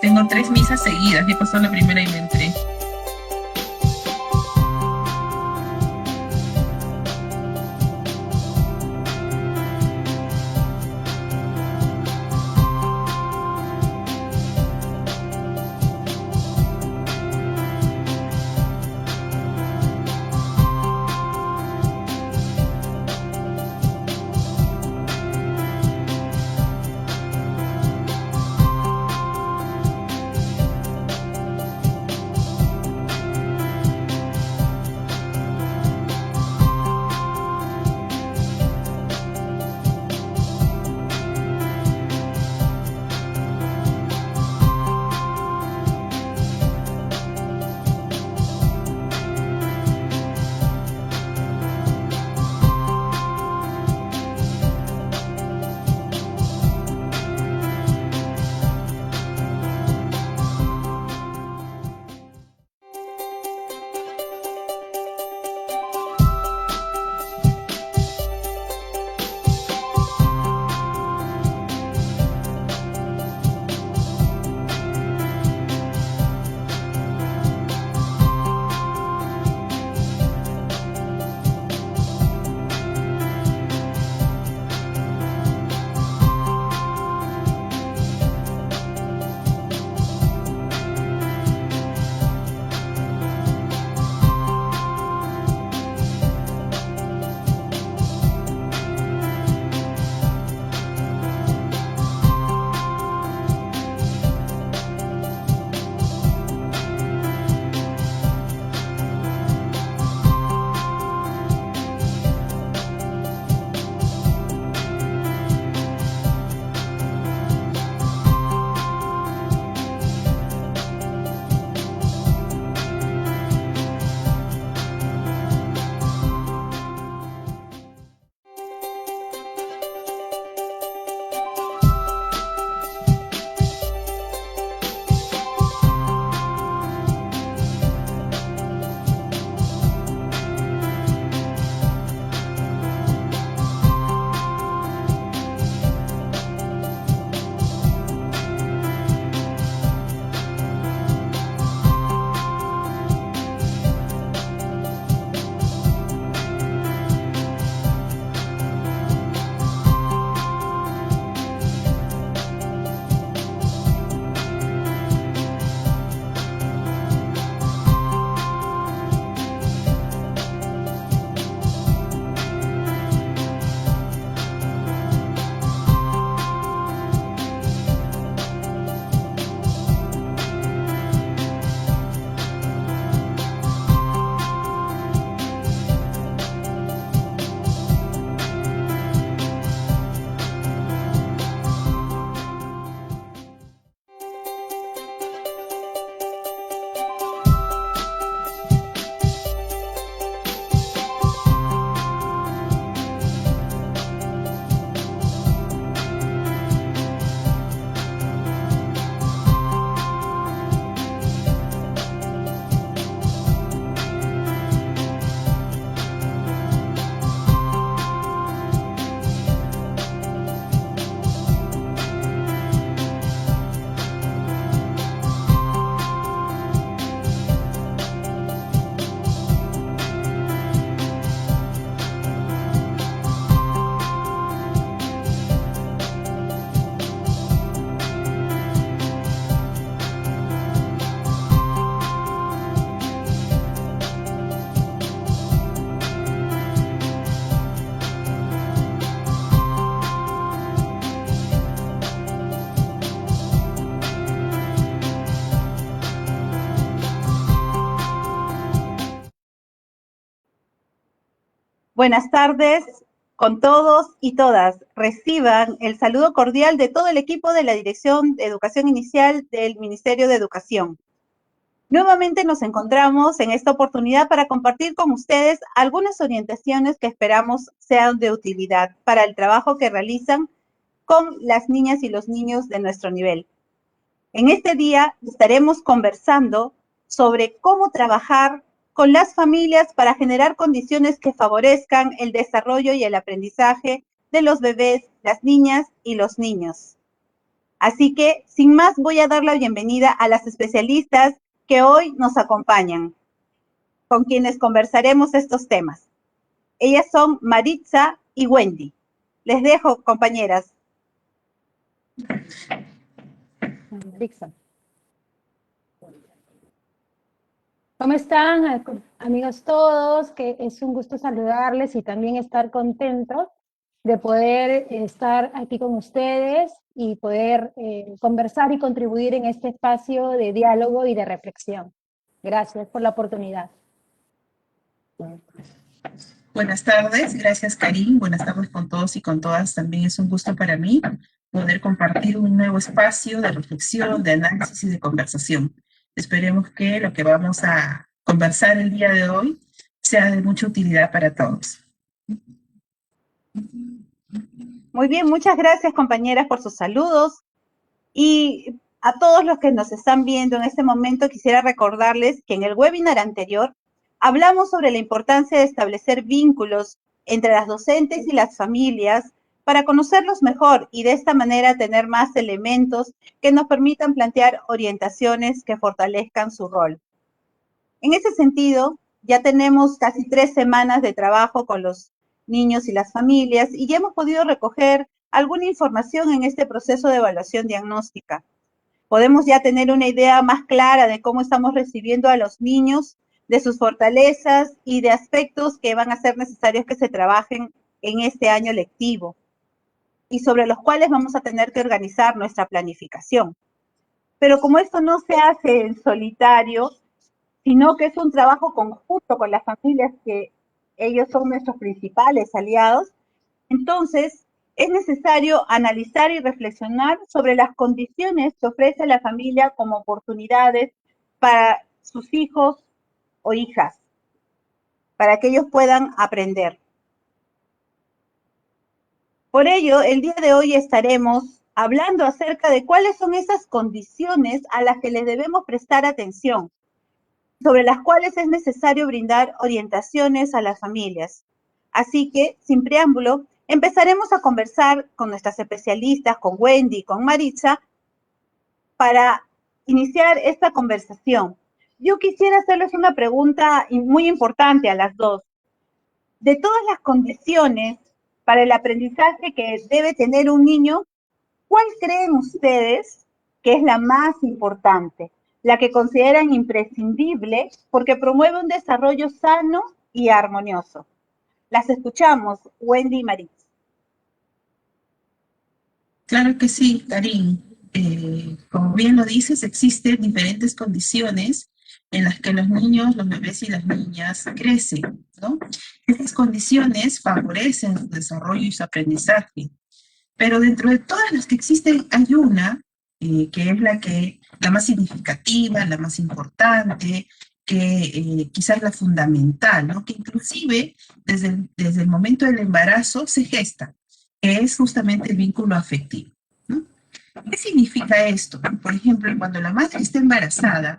Tengo 3 misas seguidas, ya pasó la primera y me entré. Buenas tardes con todos y todas. Reciban el saludo cordial de todo el equipo de la Dirección de Educación Inicial del Ministerio de Educación. Nuevamente nos encontramos en esta oportunidad para compartir con ustedes algunas orientaciones que esperamos sean de utilidad para el trabajo que realizan con las niñas y los niños de nuestro nivel. En este día estaremos conversando sobre cómo trabajar con las familias para generar condiciones que favorezcan el desarrollo y el aprendizaje de los bebés, las niñas y los niños. Así que, sin más, voy a dar la bienvenida a las especialistas que hoy nos acompañan, con quienes conversaremos estos temas. Ellas son Maritza y Wendy. Les dejo, compañeras. ¿Cómo están, amigos todos? Que es un gusto saludarles y también estar contentos de poder estar aquí con ustedes y poder conversar y contribuir en este espacio de diálogo y de reflexión. Gracias por la oportunidad. Buenas tardes, gracias Karin, buenas tardes con todos y con todas. También es un gusto para mí poder compartir un nuevo espacio de reflexión, de análisis y de conversación. Esperemos que lo que vamos a conversar el día de hoy sea de mucha utilidad para todos. Muy bien, muchas gracias, compañeras, por sus saludos. Y a todos los que nos están viendo en este momento, quisiera recordarles que en el webinar anterior hablamos sobre la importancia de establecer vínculos entre las docentes y las familias para conocerlos mejor y de esta manera tener más elementos que nos permitan plantear orientaciones que fortalezcan su rol. En ese sentido, ya tenemos casi 3 semanas de trabajo con los niños y las familias y ya hemos podido recoger alguna información en este proceso de evaluación diagnóstica. Podemos ya tener una idea más clara de cómo estamos recibiendo a los niños, de sus fortalezas y de aspectos que van a ser necesarios que se trabajen en este año lectivo y sobre los cuales vamos a tener que organizar nuestra planificación. Pero como esto no se hace en solitario, sino que es un trabajo conjunto con las familias, que ellos son nuestros principales aliados, entonces es necesario analizar y reflexionar sobre las condiciones que ofrece la familia como oportunidades para sus hijos o hijas, para que ellos puedan aprender. Por ello, el día de hoy estaremos hablando acerca de cuáles son esas condiciones a las que les debemos prestar atención, sobre las cuales es necesario brindar orientaciones a las familias. Así que, sin preámbulo, empezaremos a conversar con nuestras especialistas, con Wendy y con Maritza, para iniciar esta conversación. Yo quisiera hacerles una pregunta muy importante a las dos. De todas las condiciones para el aprendizaje que debe tener un niño, ¿cuál creen ustedes que es la más importante? La que consideran imprescindible porque promueve un desarrollo sano y armonioso. Las escuchamos, Wendy y Maritza. Claro que sí, Karin. Como bien lo dices, existen diferentes condiciones en las que los niños, los bebés y las niñas crecen, ¿no? Estas condiciones favorecen su desarrollo y su aprendizaje. Pero dentro de todas las que existen hay una que es la más significativa, la más importante, que quizás la fundamental, ¿no? Que inclusive desde el momento del embarazo se gesta, que es justamente el vínculo afectivo, ¿no? ¿Qué significa esto? Por ejemplo, cuando la madre está embarazada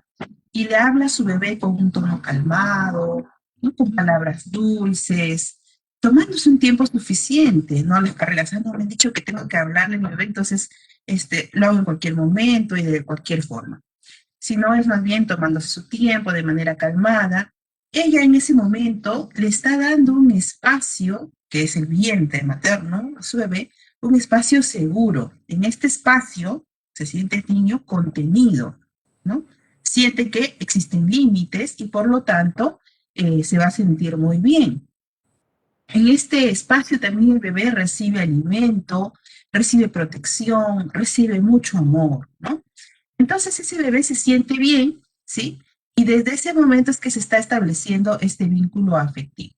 y le habla a su bebé con un tono calmado, ¿no? Con palabras dulces, tomándose un tiempo suficiente, ¿no? Las carreras, no, me han dicho que tengo que hablarle a mi bebé, entonces lo hago en cualquier momento y de cualquier forma. Si no, es más bien tomándose su tiempo de manera calmada. Ella en ese momento le está dando un espacio, que es el vientre materno, a su bebé, un espacio seguro. En este espacio se siente el niño contenido, ¿no? Siente que existen límites y por lo tanto se va a sentir muy bien. En este espacio también el bebé recibe alimento, recibe protección, recibe mucho amor, ¿no? Entonces ese bebé se siente bien, ¿sí? Y desde ese momento es que se está estableciendo este vínculo afectivo.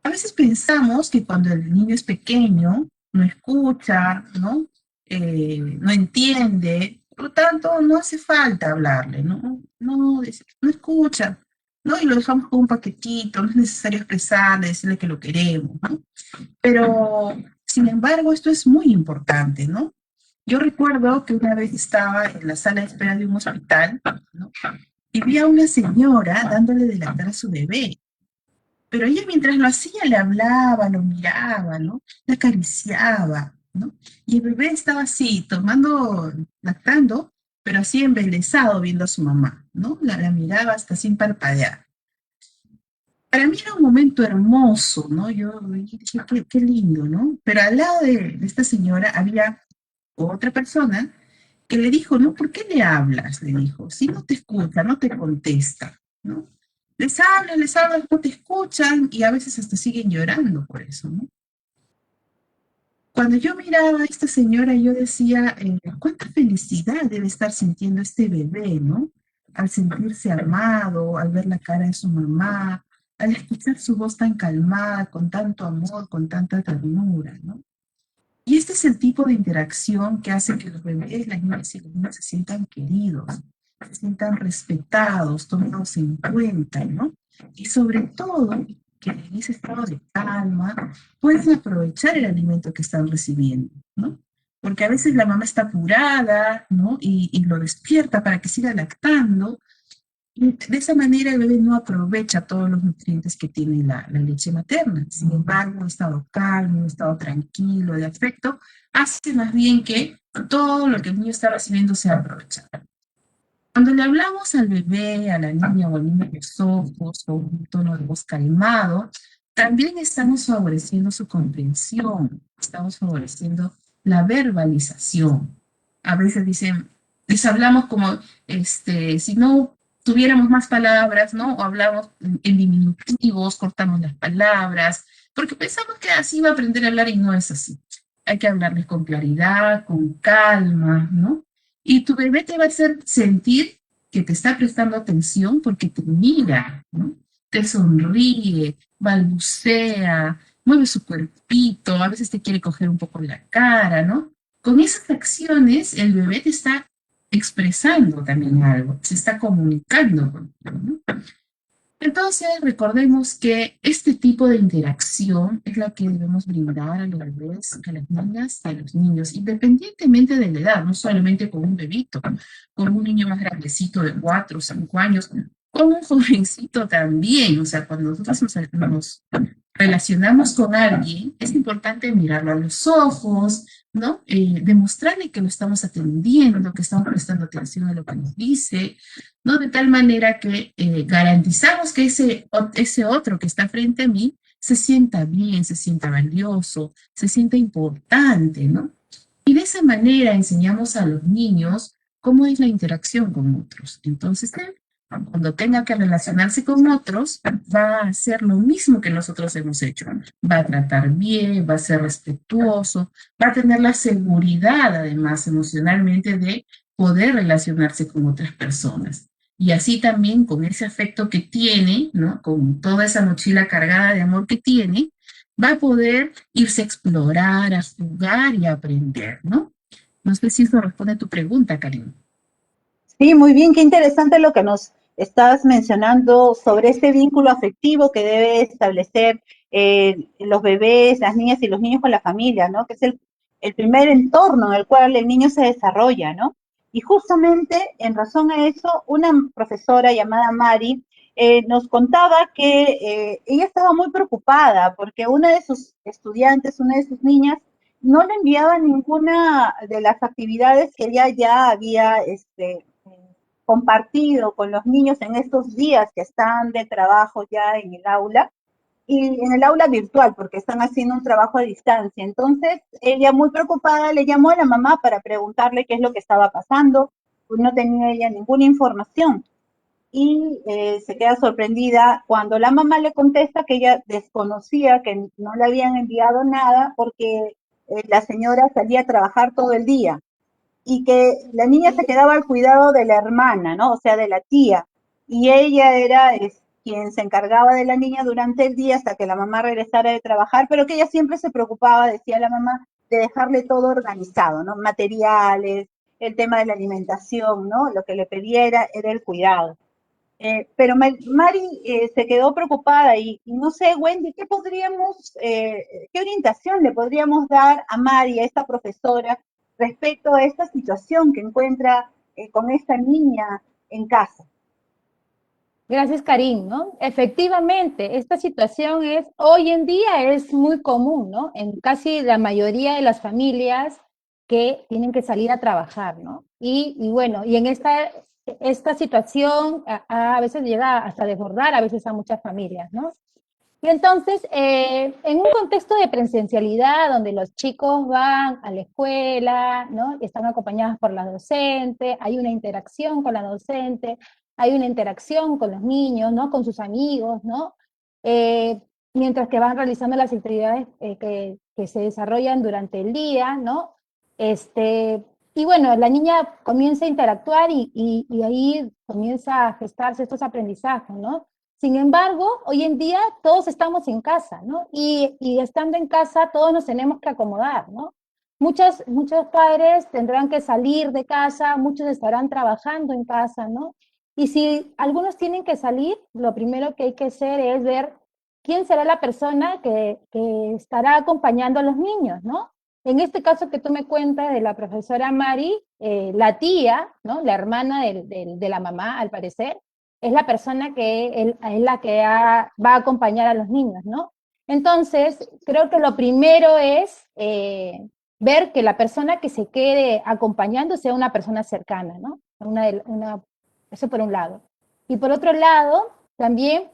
A veces pensamos que cuando el niño es pequeño, no escucha, ¿no? No entiende, por lo tanto no hace falta hablarle, ¿no? No escucha, ¿no? Y lo dejamos con un paquetito, no es necesario expresarle, decirle que lo queremos, ¿no? Pero, sin embargo, esto es muy importante, ¿no? Yo recuerdo que una vez estaba en la sala de espera de un hospital, ¿no? Y vi a una señora dándole de lactar a su bebé. Pero ella mientras lo hacía le hablaba, lo miraba, ¿no? Le acariciaba, ¿no? Y el bebé estaba así, lactando, pero así embelesado viendo a su mamá, ¿no? La miraba hasta sin parpadear. Para mí era un momento hermoso, ¿no? Yo dije, qué lindo, ¿no? Pero al lado de esta señora había otra persona que le dijo, ¿no? ¿Por qué le hablas? Le dijo, si no te escucha, no te contesta, ¿no? Les hablas, no te escuchan y a veces hasta siguen llorando por eso, ¿no? Cuando yo miraba a esta señora, yo decía, cuánta felicidad debe estar sintiendo este bebé, ¿no? Al sentirse amado, al ver la cara de su mamá, al escuchar su voz tan calmada, con tanto amor, con tanta ternura, ¿no? Y este es el tipo de interacción que hace que los bebés, las niñas y los niños se sientan queridos, se sientan respetados, tomados en cuenta, ¿no? Y sobre todo, que en ese estado de calma pueden aprovechar el alimento que están recibiendo, ¿no? Porque a veces la mamá está apurada, ¿no? Y lo despierta para que siga lactando, de esa manera el bebé no aprovecha todos los nutrientes que tiene la leche materna. Sin embargo, un estado calmo, un estado tranquilo, de afecto, hace más bien que todo lo que el niño está recibiendo sea aprovechado. Cuando le hablamos al bebé, a la niña o al niño en los ojos, con un tono de voz calmado, también estamos favoreciendo su comprensión, estamos favoreciendo la verbalización. A veces dicen, les hablamos como, si no tuviéramos más palabras, ¿no? O hablamos en diminutivos, cortamos las palabras, porque pensamos que así va a aprender a hablar y no es así. Hay que hablarles con claridad, con calma, ¿no? Y tu bebé te va a hacer sentir que te está prestando atención porque te mira, ¿no? Te sonríe, balbucea, mueve su cuerpito, a veces te quiere coger un poco la cara, ¿no? Con esas acciones, el bebé te está expresando también algo, se está comunicando contigo, ¿no? Entonces, recordemos que este tipo de interacción es la que debemos brindar a los bebés, a las niñas y a los niños, independientemente de la edad, no solamente con un bebito, con un niño más grandecito de 4 o 5 años, con un jovencito también. O sea, cuando nosotros nos relacionamos con alguien, es importante mirarlo a los ojos, ¿no? Demostrarle que lo estamos atendiendo, que estamos prestando atención a lo que nos dice, ¿no? De tal manera que garantizamos que ese otro que está frente a mí se sienta bien, se sienta valioso, se sienta importante, ¿no? Y de esa manera enseñamos a los niños cómo es la interacción con otros. Entonces, cuando tenga que relacionarse con otros, va a hacer lo mismo que nosotros hemos hecho. Va a tratar bien, va a ser respetuoso, va a tener la seguridad, además, emocionalmente, de poder relacionarse con otras personas. Y así también con ese afecto que tiene, ¿no? Con toda esa mochila cargada de amor que tiene, va a poder irse a explorar, a jugar y a aprender, ¿no? No sé si eso responde a tu pregunta, Karim. Sí, muy bien, qué interesante lo que nos estás mencionando sobre este vínculo afectivo que debe establecer los bebés, las niñas y los niños con la familia, ¿no? Que es el primer entorno en el cual el niño se desarrolla, ¿no? Y justamente en razón a eso, una profesora llamada Mari nos contaba que ella estaba muy preocupada porque una de sus estudiantes, una de sus niñas, no le enviaba ninguna de las actividades que ella ya había compartido con los niños en estos días que están de trabajo ya en el aula y en el aula virtual porque están haciendo un trabajo a distancia. Entonces, ella muy preocupada le llamó a la mamá para preguntarle qué es lo que estaba pasando, pues no tenía ella ninguna información y se queda sorprendida cuando la mamá le contesta que ella desconocía, que no le habían enviado nada porque la señora salía a trabajar todo el día y que la niña se quedaba al cuidado de la hermana, ¿no? O sea, de la tía. Y ella era quien se encargaba de la niña durante el día hasta que la mamá regresara de trabajar, pero que ella siempre se preocupaba, decía la mamá, de dejarle todo organizado, ¿no? Materiales, el tema de la alimentación, ¿no? Lo que le pedía era el cuidado. Pero Mari se quedó preocupada y no sé, Wendy, qué orientación le podríamos dar a Mari, a esta profesora, respecto a esta situación que encuentra con esta niña en casa? Gracias, Karim, ¿no? Efectivamente, esta situación hoy en día es muy común, ¿no? En casi la mayoría de las familias que tienen que salir a trabajar, ¿no? Y bueno, y en esta situación a veces llega hasta desbordar a veces a muchas familias, ¿no? Y entonces, en un contexto de presencialidad, donde los chicos van a la escuela, ¿no? Están acompañados por la docente, hay una interacción con la docente, hay una interacción con los niños, ¿no? Con sus amigos, ¿no? Eh, Mientras que van realizando las actividades que se desarrollan durante el día, ¿no? Y bueno, la niña comienza a interactuar y ahí comienza a gestarse estos aprendizajes, ¿no? Sin embargo, hoy en día todos estamos en casa, ¿no? Y estando en casa todos nos tenemos que acomodar, ¿no? Muchos padres tendrán que salir de casa, muchos estarán trabajando en casa, ¿no? Y si algunos tienen que salir, lo primero que hay que hacer es ver quién será la persona que estará acompañando a los niños, ¿no? En este caso que tú me cuentas de la profesora Mari, la tía, ¿no? La hermana de la mamá, al parecer, es la persona es la que va a acompañar a los niños, ¿no? Entonces, creo que lo primero es ver que la persona que se quede acompañando sea una persona cercana, ¿no? Eso por un lado. Y por otro lado, también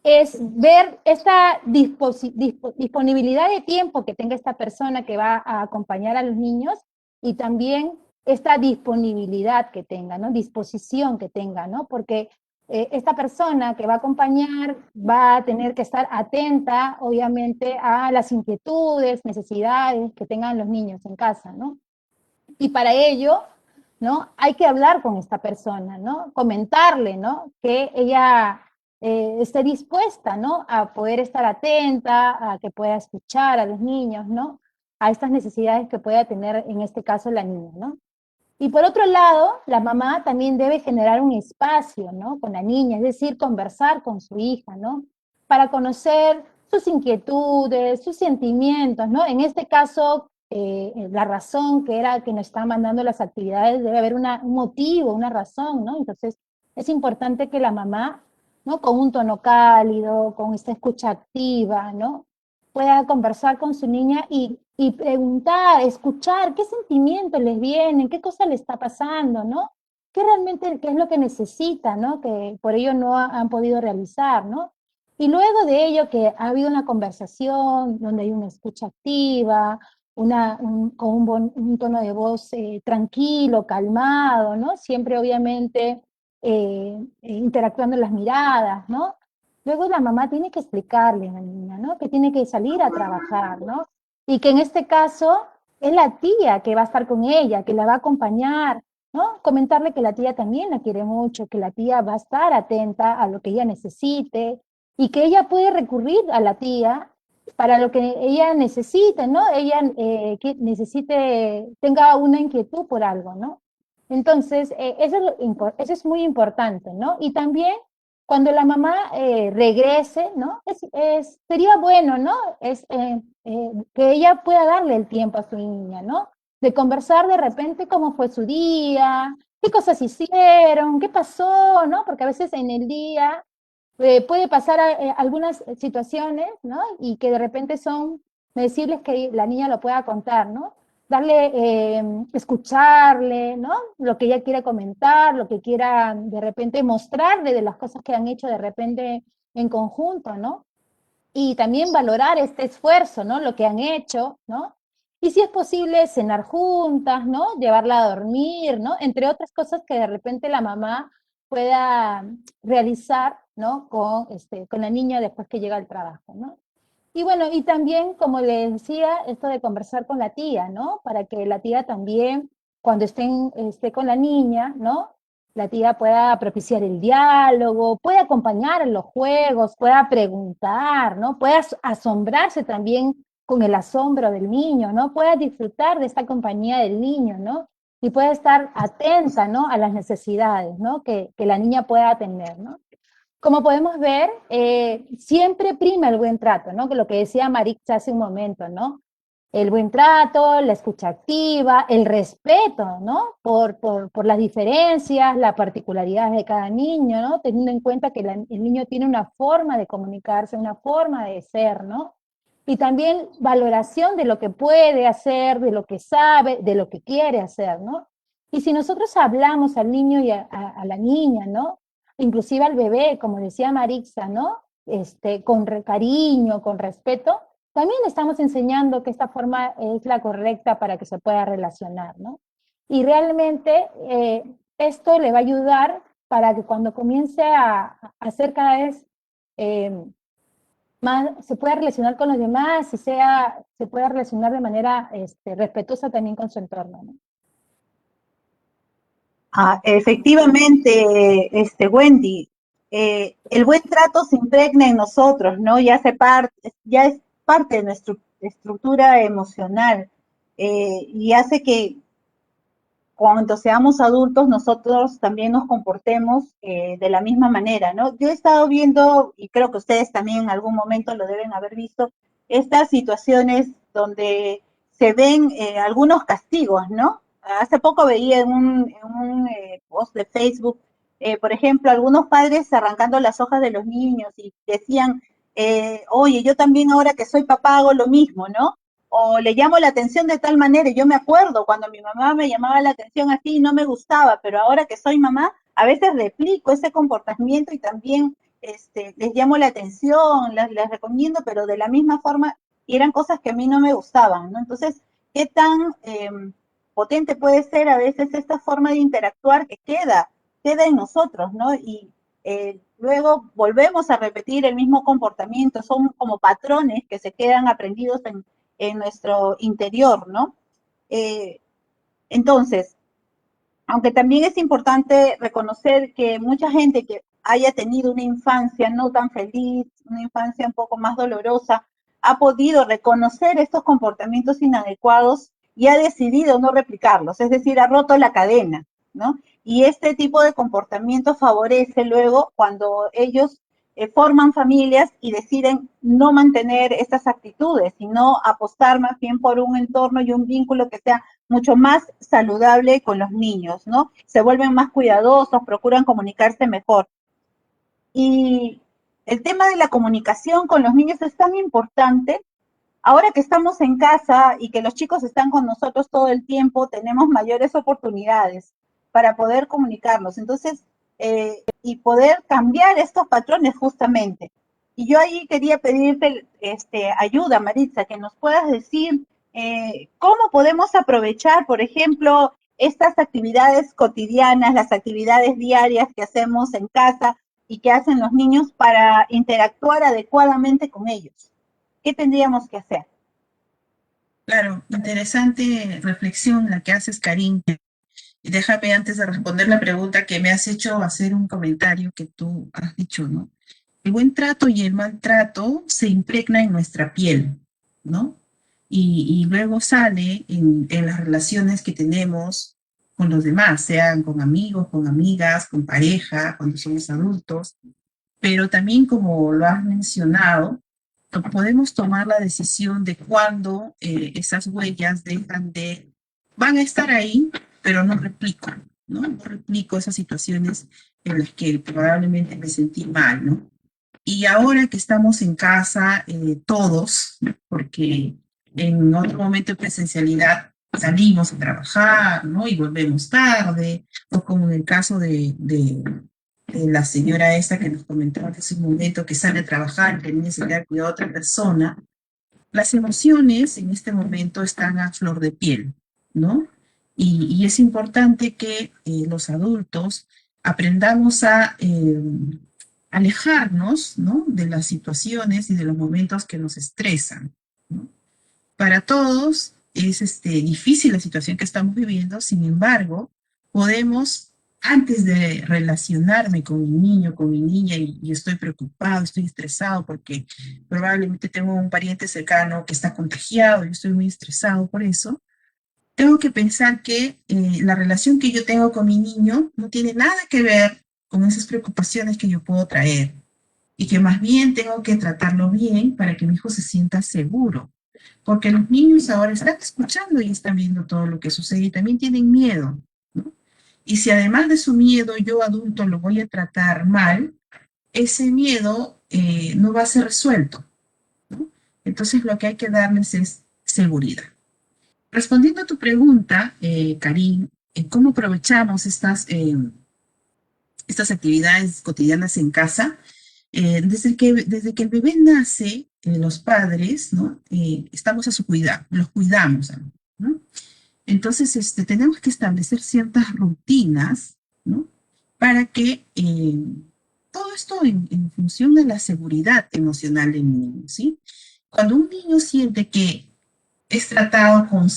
es ver esta disponibilidad de tiempo que tenga esta persona que va a acompañar a los niños y también esta disponibilidad que tenga, ¿no? Disposición que tenga, ¿no? Porque esta persona que va a acompañar va a tener que estar atenta, obviamente, a las inquietudes, necesidades que tengan los niños en casa, ¿no? Y para ello, ¿no? Hay que hablar con esta persona, ¿no? Comentarle, ¿no? Que ella esté dispuesta, ¿no? A poder estar atenta, a que pueda escuchar a los niños, ¿no? A estas necesidades que pueda tener, en este caso, la niña, ¿no? Y por otro lado, la mamá también debe generar un espacio, ¿no? Con la niña, es decir, conversar con su hija, ¿no? Para conocer sus inquietudes, sus sentimientos, ¿no? En este caso, la razón que era que nos está mandando las actividades, debe haber un motivo, una razón, ¿no? Entonces, es importante que la mamá, ¿no? Con un tono cálido, con esta escucha activa, ¿no? Pueda conversar con su niña y preguntar, escuchar qué sentimientos les vienen, qué cosa le está pasando, ¿no? ¿Qué realmente, qué es lo que necesita, ¿no? Que por ello no han podido realizar, ¿no? Y luego de ello que ha habido una conversación donde hay una escucha activa, con un tono de voz tranquilo, calmado, ¿no? Siempre obviamente interactuando las miradas, ¿no? Luego la mamá tiene que explicarle a la niña, ¿no? Que tiene que salir a trabajar, ¿no? Y que en este caso es la tía que va a estar con ella, que la va a acompañar, ¿no? Comentarle que la tía también la quiere mucho, que la tía va a estar atenta a lo que ella necesite y que ella puede recurrir a la tía para lo que ella necesite, ¿no? Ella que necesite, tenga una inquietud por algo, ¿no? Entonces, eso es muy importante, ¿no? Y también cuando la mamá regrese, ¿no? Sería bueno, ¿no? Que ella pueda darle el tiempo a su niña, ¿no? De conversar de repente cómo fue su día, qué cosas hicieron, qué pasó, ¿no? Porque a veces en el día puede pasar algunas situaciones, ¿no? Y que de repente son decirles que la niña lo pueda contar, ¿no? Darle, escucharle, ¿no? Lo que ella quiera comentar, lo que quiera de repente mostrarle de las cosas que han hecho de repente en conjunto, ¿no? Y también valorar este esfuerzo, ¿no? Lo que han hecho, ¿no? Y si es posible, cenar juntas, ¿no? Llevarla a dormir, ¿no? Entre otras cosas que de repente la mamá pueda realizar, ¿no? Con la niña después que llega al trabajo, ¿no? Y bueno, y también, como les decía, esto de conversar con la tía, ¿no? Para que la tía también, cuando esté con la niña, ¿no? La tía pueda propiciar el diálogo, puede acompañar en los juegos, pueda preguntar, ¿no? Pueda asombrarse también con el asombro del niño, ¿no? Pueda disfrutar de esta compañía del niño, ¿no? Y pueda estar atenta, ¿no? A las necesidades, ¿no? Que la niña pueda tener, ¿no? Como podemos ver, siempre prima el buen trato, ¿no? Que lo que decía Maritza hace un momento, ¿no? el buen trato, la escucha activa, el respeto, ¿no? Por las diferencias, las particularidades de cada niño, ¿no? Teniendo en cuenta que el niño tiene una forma de comunicarse, una forma de ser, ¿no? Y también valoración de lo que puede hacer, de lo que sabe, de lo que quiere hacer, ¿no? Y si nosotros hablamos al niño y a la niña, ¿no? Inclusive al bebé, como decía Marixa, ¿no? Con cariño, con respeto, también estamos enseñando que esta forma es la correcta para que se pueda relacionar, ¿no? Y realmente esto le va a ayudar para que cuando comience a ser cada vez más, se pueda relacionar con los demás y se pueda relacionar de manera respetuosa también con su entorno, ¿no? Efectivamente, Wendy, el buen trato se impregna en nosotros, ¿no? Ya es parte de nuestra estructura emocional y hace que cuando seamos adultos nosotros también nos comportemos de la misma manera, ¿no? Yo he estado viendo, y creo que ustedes también en algún momento lo deben haber visto, estas situaciones donde se ven algunos castigos, ¿no? Hace poco veía en un post de Facebook, por ejemplo, algunos padres arrancando las hojas de los niños y decían, oye, yo también ahora que soy papá hago lo mismo, ¿no? O le llamo la atención de tal manera, y yo me acuerdo cuando mi mamá me llamaba la atención así y no me gustaba, pero ahora que soy mamá, a veces replico ese comportamiento y también les llamo la atención, les recomiendo, pero de la misma forma, y eran cosas que a mí no me gustaban, ¿no? Entonces, ¿qué tan potente puede ser a veces esta forma de interactuar que queda en nosotros, ¿no? Y luego volvemos a repetir el mismo comportamiento, son como patrones que se quedan aprendidos en nuestro interior, ¿no? Eh, entonces, aunque también es importante reconocer que mucha gente que haya tenido una infancia no tan feliz, una infancia un poco más dolorosa, ha podido reconocer estos comportamientos inadecuados y ha decidido no replicarlos, es decir, ha roto la cadena, ¿no? Y este tipo de comportamiento favorece luego cuando ellos forman familias y deciden no mantener estas actitudes, sino apostar más bien por un entorno y un vínculo que sea mucho más saludable con los niños, ¿no? Se vuelven más cuidadosos, procuran comunicarse mejor. Y el tema de la comunicación con los niños es tan importante. Ahora que estamos en casa y que los chicos están con nosotros todo el tiempo, tenemos mayores oportunidades para poder comunicarnos. Entonces, y poder cambiar estos patrones justamente. Y yo ahí quería pedirte ayuda, Maritza, que nos puedas decir cómo podemos aprovechar, por ejemplo, estas actividades cotidianas, las actividades diarias que hacemos en casa y que hacen los niños para interactuar adecuadamente con ellos. ¿Qué tendríamos que hacer? Claro, interesante reflexión la que haces, Karin. Y déjame antes de responder la pregunta que me has hecho hacer un comentario que tú has dicho, ¿no? El buen trato y el maltrato se impregna en nuestra piel, ¿no? Y luego sale en las relaciones que tenemos con los demás, sean con amigos, con amigas, con pareja, cuando somos adultos. Pero también, como lo has mencionado, podemos tomar la decisión de cuándo esas huellas van a estar ahí, pero no replico, ¿no? No replico esas situaciones en las que probablemente me sentí mal, ¿no? Y ahora que estamos en casa, todos, porque en otro momento de presencialidad salimos a trabajar, ¿no? Y volvemos tarde, o como en el caso de la señora esta que nos comentaba hace un momento, que sale a trabajar, que niña se queda cuidado a otra persona, las emociones en este momento están a flor de piel, ¿no? Y es importante que los adultos aprendamos a alejarnos, ¿no? De las situaciones y de los momentos que nos estresan, ¿no? Para todos es difícil la situación que estamos viviendo, sin embargo, podemos, antes de relacionarme con mi niño, con mi niña, y estoy preocupado, estoy estresado porque probablemente tengo un pariente cercano que está contagiado, y estoy muy estresado por eso, tengo que pensar que la relación que yo tengo con mi niño no tiene nada que ver con esas preocupaciones que yo puedo traer y que más bien tengo que tratarlo bien para que mi hijo se sienta seguro. Porque los niños ahora están escuchando y están viendo todo lo que sucede y también tienen miedo, ¿no? Y si además de su miedo yo adulto lo voy a tratar mal, ese miedo no va a ser resuelto, ¿no? Entonces lo que hay que darles es seguridad. Respondiendo a tu pregunta, Karim, ¿cómo aprovechamos estas actividades cotidianas en casa? Desde que el bebé nace, los padres, ¿no? Estamos a su cuidado, los cuidamos, ¿no? Entonces, tenemos que establecer ciertas rutinas, ¿no? Para que todo esto en función de la seguridad emocional del niño, ¿sí? Cuando un niño siente que es tratado con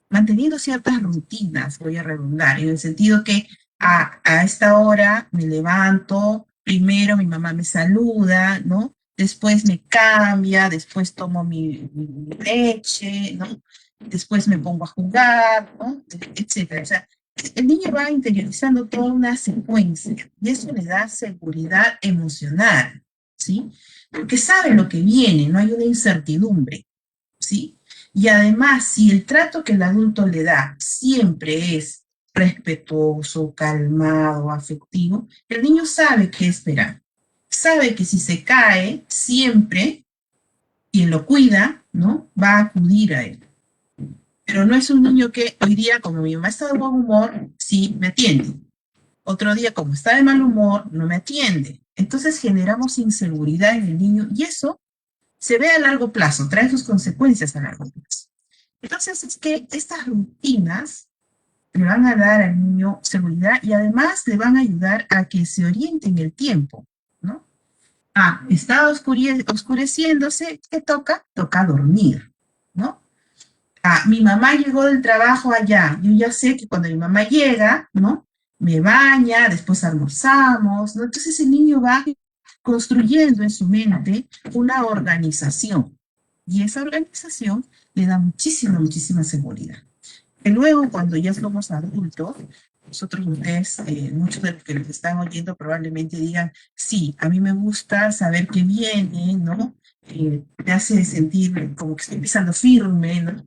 manteniendo ciertas rutinas, voy a redundar, en el sentido que a esta hora me levanto, primero mi mamá me saluda, ¿no? Después me cambia, después tomo mi leche, ¿no? Después me pongo a jugar, ¿no? Etcétera. O sea, el niño va interiorizando toda una secuencia y eso le da seguridad emocional, ¿sí? Porque sabe lo que viene, no hay una incertidumbre, ¿sí? Y además, si el trato que el adulto le da siempre es respetuoso, calmado, afectivo, el niño sabe qué esperar. Sabe que si se cae, siempre quien lo cuida, ¿no? Va a acudir a él. Pero no es un niño que hoy día, como mi mamá está de buen humor, sí me atiende. Otro día, como está de mal humor, no me atiende. Entonces generamos inseguridad en el niño y eso se ve a largo plazo, trae sus consecuencias a largo plazo. Entonces, es que estas rutinas le van a dar al niño seguridad y además le van a ayudar a que se oriente en el tiempo, ¿no? Está oscureciéndose, ¿qué toca? Toca dormir, ¿no? Mi mamá llegó del trabajo allá, yo ya sé que cuando mi mamá llega, ¿no? Me baña, después almorzamos, ¿no? Entonces el niño va construyendo en su mente una organización y esa organización le da muchísima, muchísima seguridad. Y luego, cuando ya somos adultos, ustedes, muchos de los que nos están oyendo probablemente digan, sí, a mí me gusta saber que viene, ¿no? Me hace sentir como que estoy pisando firme, ¿no?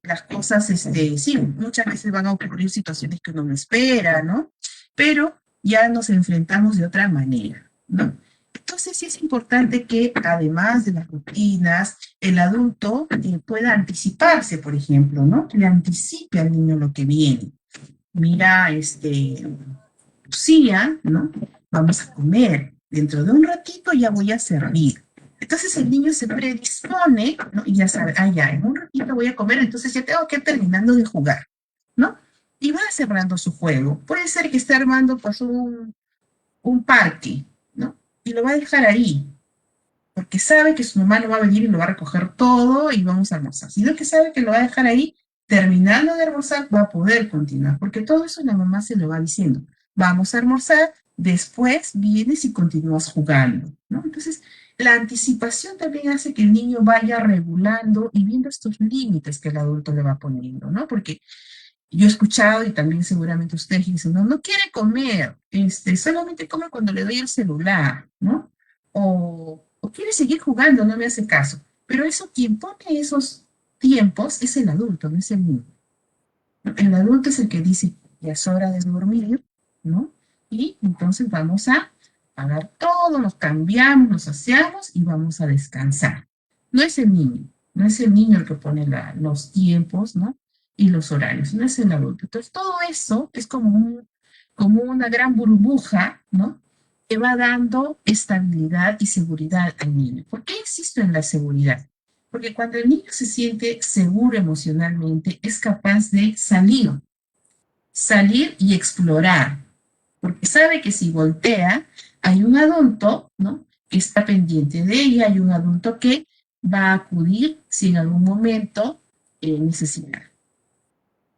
Las cosas, sí, muchas veces van a ocurrir situaciones que uno no espera, ¿no? Pero ya nos enfrentamos de otra manera, ¿no? Entonces sí es importante que además de las rutinas, el adulto pueda anticiparse, por ejemplo, ¿no? Le anticipe al niño lo que viene. Mira, Lucía, ¿no? Vamos a comer. Dentro de un ratito ya voy a servir. Entonces el niño se predispone, ¿no? Y ya sabe, ya, en un ratito voy a comer, entonces ya tengo que ir terminando de jugar, ¿no? Y va cerrando su juego. Puede ser que esté armando, pues, un parque, ¿no? Y lo va a dejar ahí, porque sabe que su mamá no va a venir y lo va a recoger todo y vamos a almorzar. Sino que sabe que lo va a dejar ahí, terminando de almorzar, va a poder continuar, porque todo eso la mamá se lo va diciendo. Vamos a almorzar, después vienes y continúas jugando, ¿no? Entonces, la anticipación también hace que el niño vaya regulando y viendo estos límites que el adulto le va poniendo, ¿no? Porque yo he escuchado y también seguramente ustedes dicen, no, no quiere comer, solamente come cuando le doy el celular, ¿no? O quiere seguir jugando, no me hace caso. Pero eso, quien pone esos tiempos es el adulto, no es el niño. El adulto es el que dice, ya es hora de dormir, ¿no? Y entonces vamos a pagar todo, nos cambiamos, nos aseamos y vamos a descansar. No es el niño, no es el niño el que pone los tiempos, ¿no? Y los horarios, no es el adulto. Entonces, todo eso es como una gran burbuja, ¿no? Que va dando estabilidad y seguridad al niño. ¿Por qué insisto en la seguridad? Porque cuando el niño se siente seguro emocionalmente, es capaz de salir y explorar, porque sabe que si voltea, hay un adulto, ¿no? Que está pendiente de ella, hay un adulto que va a acudir si en algún momento necesita.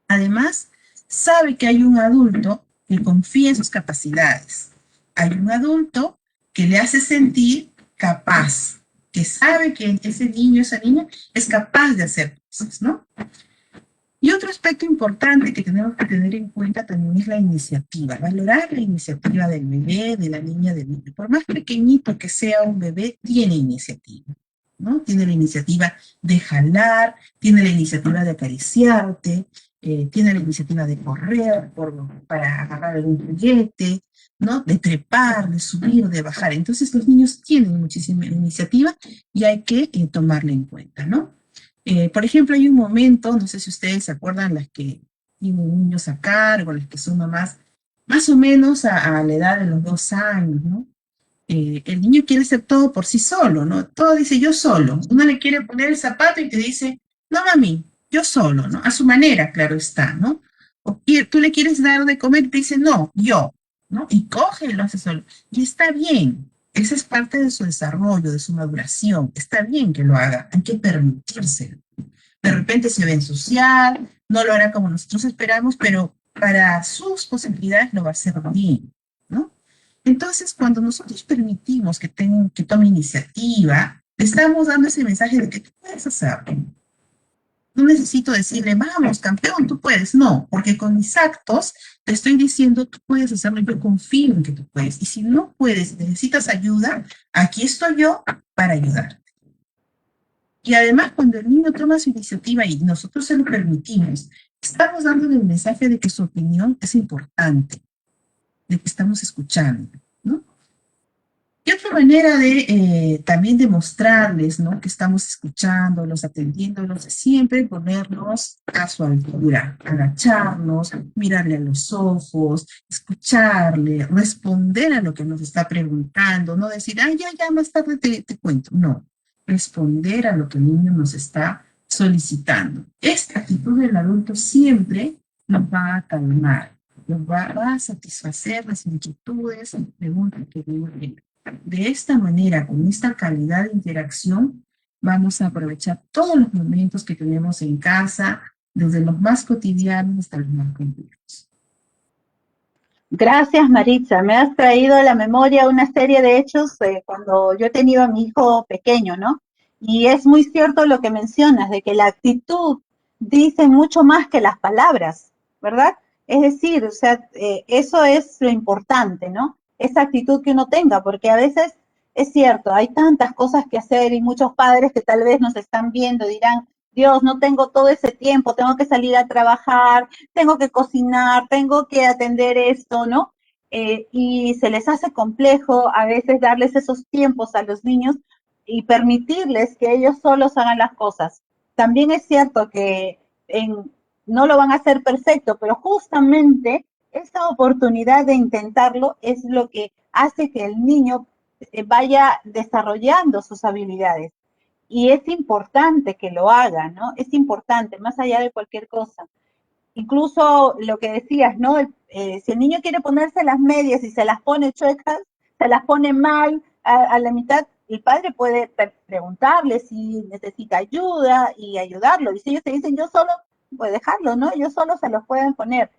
Además, sabe que hay un adulto que confía en sus capacidades. Hay un adulto que le hace sentir capaz, que sabe que ese niño, esa niña, es capaz de hacer cosas, ¿no? Y otro aspecto importante que tenemos que tener en cuenta también es la iniciativa, valorar la iniciativa del bebé, de la niña, del niño. Por más pequeñito que sea un bebé, tiene iniciativa, ¿no? Tiene la iniciativa de jalar, tiene la iniciativa de acariciarte, tiene la iniciativa de correr para agarrar algún juguete, ¿no? De trepar, de subir, de bajar. Entonces los niños tienen muchísima iniciativa y hay que tomarla en cuenta, ¿no? Por ejemplo, hay un momento, no sé si ustedes se acuerdan, las que tienen niños a cargo, las que son mamás, más o menos a la edad de los 2 años, ¿no? El niño quiere hacer todo por sí solo, ¿no? Todo dice yo solo. Uno le quiere poner el zapato y te dice, no mami, yo solo, ¿no? A su manera, claro está, ¿no? O tú le quieres dar de comer y te dice, no, yo, ¿no? Y coge y lo hace solo. Y está bien. Esa es parte de su desarrollo, de su maduración. Está bien que lo haga. Hay que permitírselo. De repente se va a ensuciar, no lo hará como nosotros esperamos, pero para sus posibilidades lo va a hacer bien, ¿no? Entonces, cuando nosotros permitimos que tome iniciativa, le estamos dando ese mensaje de que tú puedes hacerlo. No necesito decirle, vamos, campeón, tú puedes. No, porque con mis actos te estoy diciendo, tú puedes hacerlo, yo confío en que tú puedes. Y si no puedes, necesitas ayuda, aquí estoy yo para ayudar. Y además, cuando el niño toma su iniciativa y nosotros se lo permitimos, estamos dándole el mensaje de que su opinión es importante, de que estamos escuchando, ¿no? Y otra manera de también demostrarles, ¿no? Que estamos escuchándolos, atendiéndolos, es siempre ponernos a su altura, agacharnos, mirarle a los ojos, escucharle, responder a lo que nos está preguntando, no decir, ay, ya, más tarde te cuento. No, responder a lo que el niño nos está solicitando. Esta actitud del adulto siempre nos va a calmar, nos va a satisfacer las inquietudes y preguntas que el niño tiene. De esta manera, con esta calidad de interacción, vamos a aprovechar todos los momentos que tenemos en casa, desde los más cotidianos hasta los más complejos. Gracias, Maritza. Me has traído a la memoria una serie de hechos cuando yo he tenido a mi hijo pequeño, ¿no? Y es muy cierto lo que mencionas, de que la actitud dice mucho más que las palabras, ¿verdad? Es decir, o sea, eso es lo importante, ¿no? Esa actitud que uno tenga, porque a veces es cierto, hay tantas cosas que hacer y muchos padres que tal vez nos están viendo dirán, Dios, no tengo todo ese tiempo, tengo que salir a trabajar, tengo que cocinar, tengo que atender esto, ¿no? Y se les hace complejo a veces darles esos tiempos a los niños y permitirles que ellos solos hagan las cosas. También es cierto que no lo van a hacer perfecto, pero justamente esta oportunidad de intentarlo es lo que hace que el niño vaya desarrollando sus habilidades. Y es importante que lo haga, ¿no? Es importante, más allá de cualquier cosa. Incluso lo que decías, ¿no? Si el niño quiere ponerse las medias y se las pone chuecas, se las pone mal a la mitad, el padre puede preguntarle si necesita ayuda y ayudarlo. Y si ellos te dicen, yo solo, pues dejarlo, ¿no? Ellos solo se los pueden poner.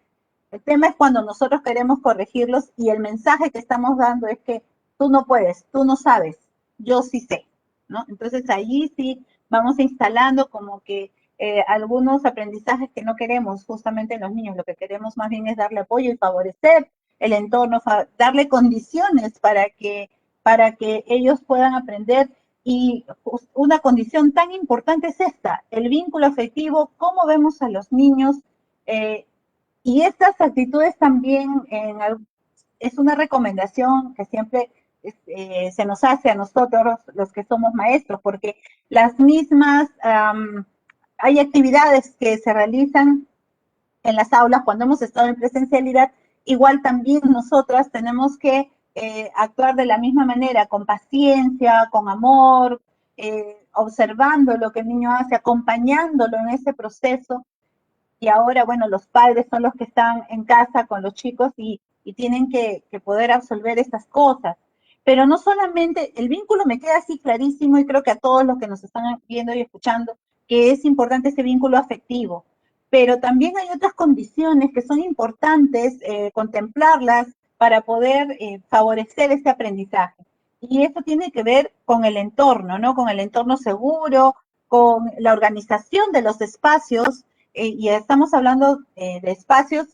El tema es cuando nosotros queremos corregirlos y el mensaje que estamos dando es que tú no puedes, tú no sabes, yo sí sé, ¿no? Entonces allí sí vamos instalando como que algunos aprendizajes que no queremos justamente en los niños, lo que queremos más bien es darle apoyo y favorecer el entorno, darle condiciones para que ellos puedan aprender. Y una condición tan importante es esta, el vínculo afectivo, cómo vemos a los niños, y estas actitudes también es una recomendación que siempre se nos hace a nosotros los que somos maestros, porque las mismas, hay actividades que se realizan en las aulas cuando hemos estado en presencialidad, igual también nosotras tenemos que actuar de la misma manera, con paciencia, con amor, observando lo que el niño hace, acompañándolo en ese proceso. Y ahora, bueno, los padres son los que están en casa con los chicos y tienen que poder absolver estas cosas. Pero no solamente, el vínculo me queda así clarísimo y creo que a todos los que nos están viendo y escuchando, que es importante ese vínculo afectivo. Pero también hay otras condiciones que son importantes contemplarlas para poder favorecer ese aprendizaje. Y eso tiene que ver con el entorno, ¿no? Con el entorno seguro, con la organización de los espacios, y estamos hablando de espacios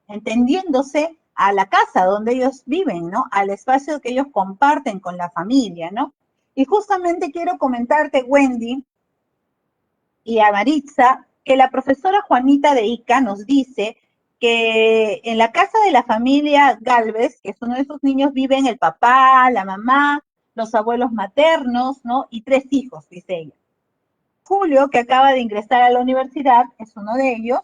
entendiéndose a la casa donde ellos viven, ¿no? Al espacio que ellos comparten con la familia, ¿no? Y justamente quiero comentarte, Wendy y a Maritza, que la profesora Juanita de Ica nos dice que en la casa de la familia Galvez, que es uno de sus niños, viven el papá, la mamá, los abuelos maternos, ¿no? Y 3 hijos, dice ella. Julio, que acaba de ingresar a la universidad, es uno de ellos.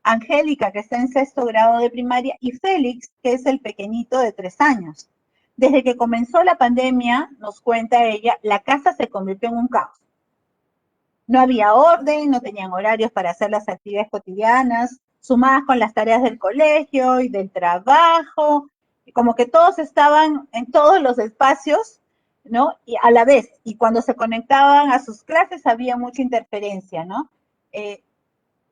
Angélica, que está en 6º grado de primaria, y Félix, que es el pequeñito de 3 años. Desde que comenzó la pandemia, nos cuenta ella, la casa se convirtió en un caos. No había orden, no tenían horarios para hacer las actividades cotidianas, sumadas con las tareas del colegio y del trabajo, y como que todos estaban en todos los espacios, ¿no? Y a la vez, y cuando se conectaban a sus clases había mucha interferencia, ¿no?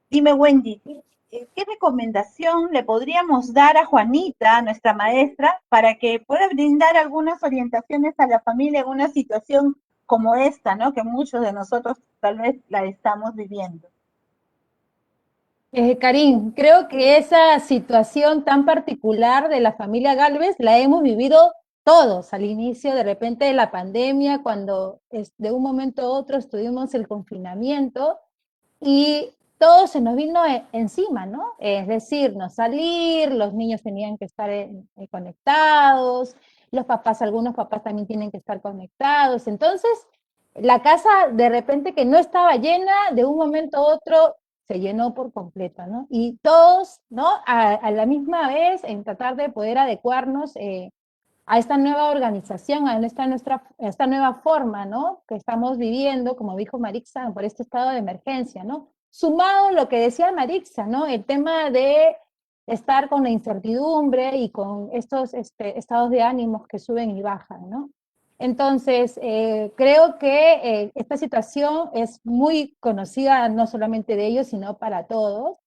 Dime, Wendy, ¿qué recomendación le podríamos dar a Juanita, nuestra maestra, para que pueda brindar algunas orientaciones a la familia en una situación como esta, ¿no? Que muchos de nosotros tal vez la estamos viviendo? Karin, creo que esa situación tan particular de la familia Galvez la hemos vivido todos al inicio de repente de la pandemia, cuando de un momento a otro estuvimos el confinamiento y todo se nos vino encima, ¿no? Es decir, no salir, los niños tenían que estar conectados, los papás, algunos papás también tienen que estar conectados. Entonces, la casa de repente que no estaba llena, de un momento a otro se llenó por completo, ¿no? Y todos, ¿no? A la misma vez, en tratar de poder adecuarnos a esta nueva organización, a esta nueva forma, ¿no? Que estamos viviendo, como dijo Marixa, por este estado de emergencia, ¿no? Sumado a lo que decía Marixa, ¿no? El tema de estar con la incertidumbre y con estos estados de ánimos que suben y bajan, ¿no? Entonces, creo que esta situación es muy conocida no solamente de ellos, sino para todos.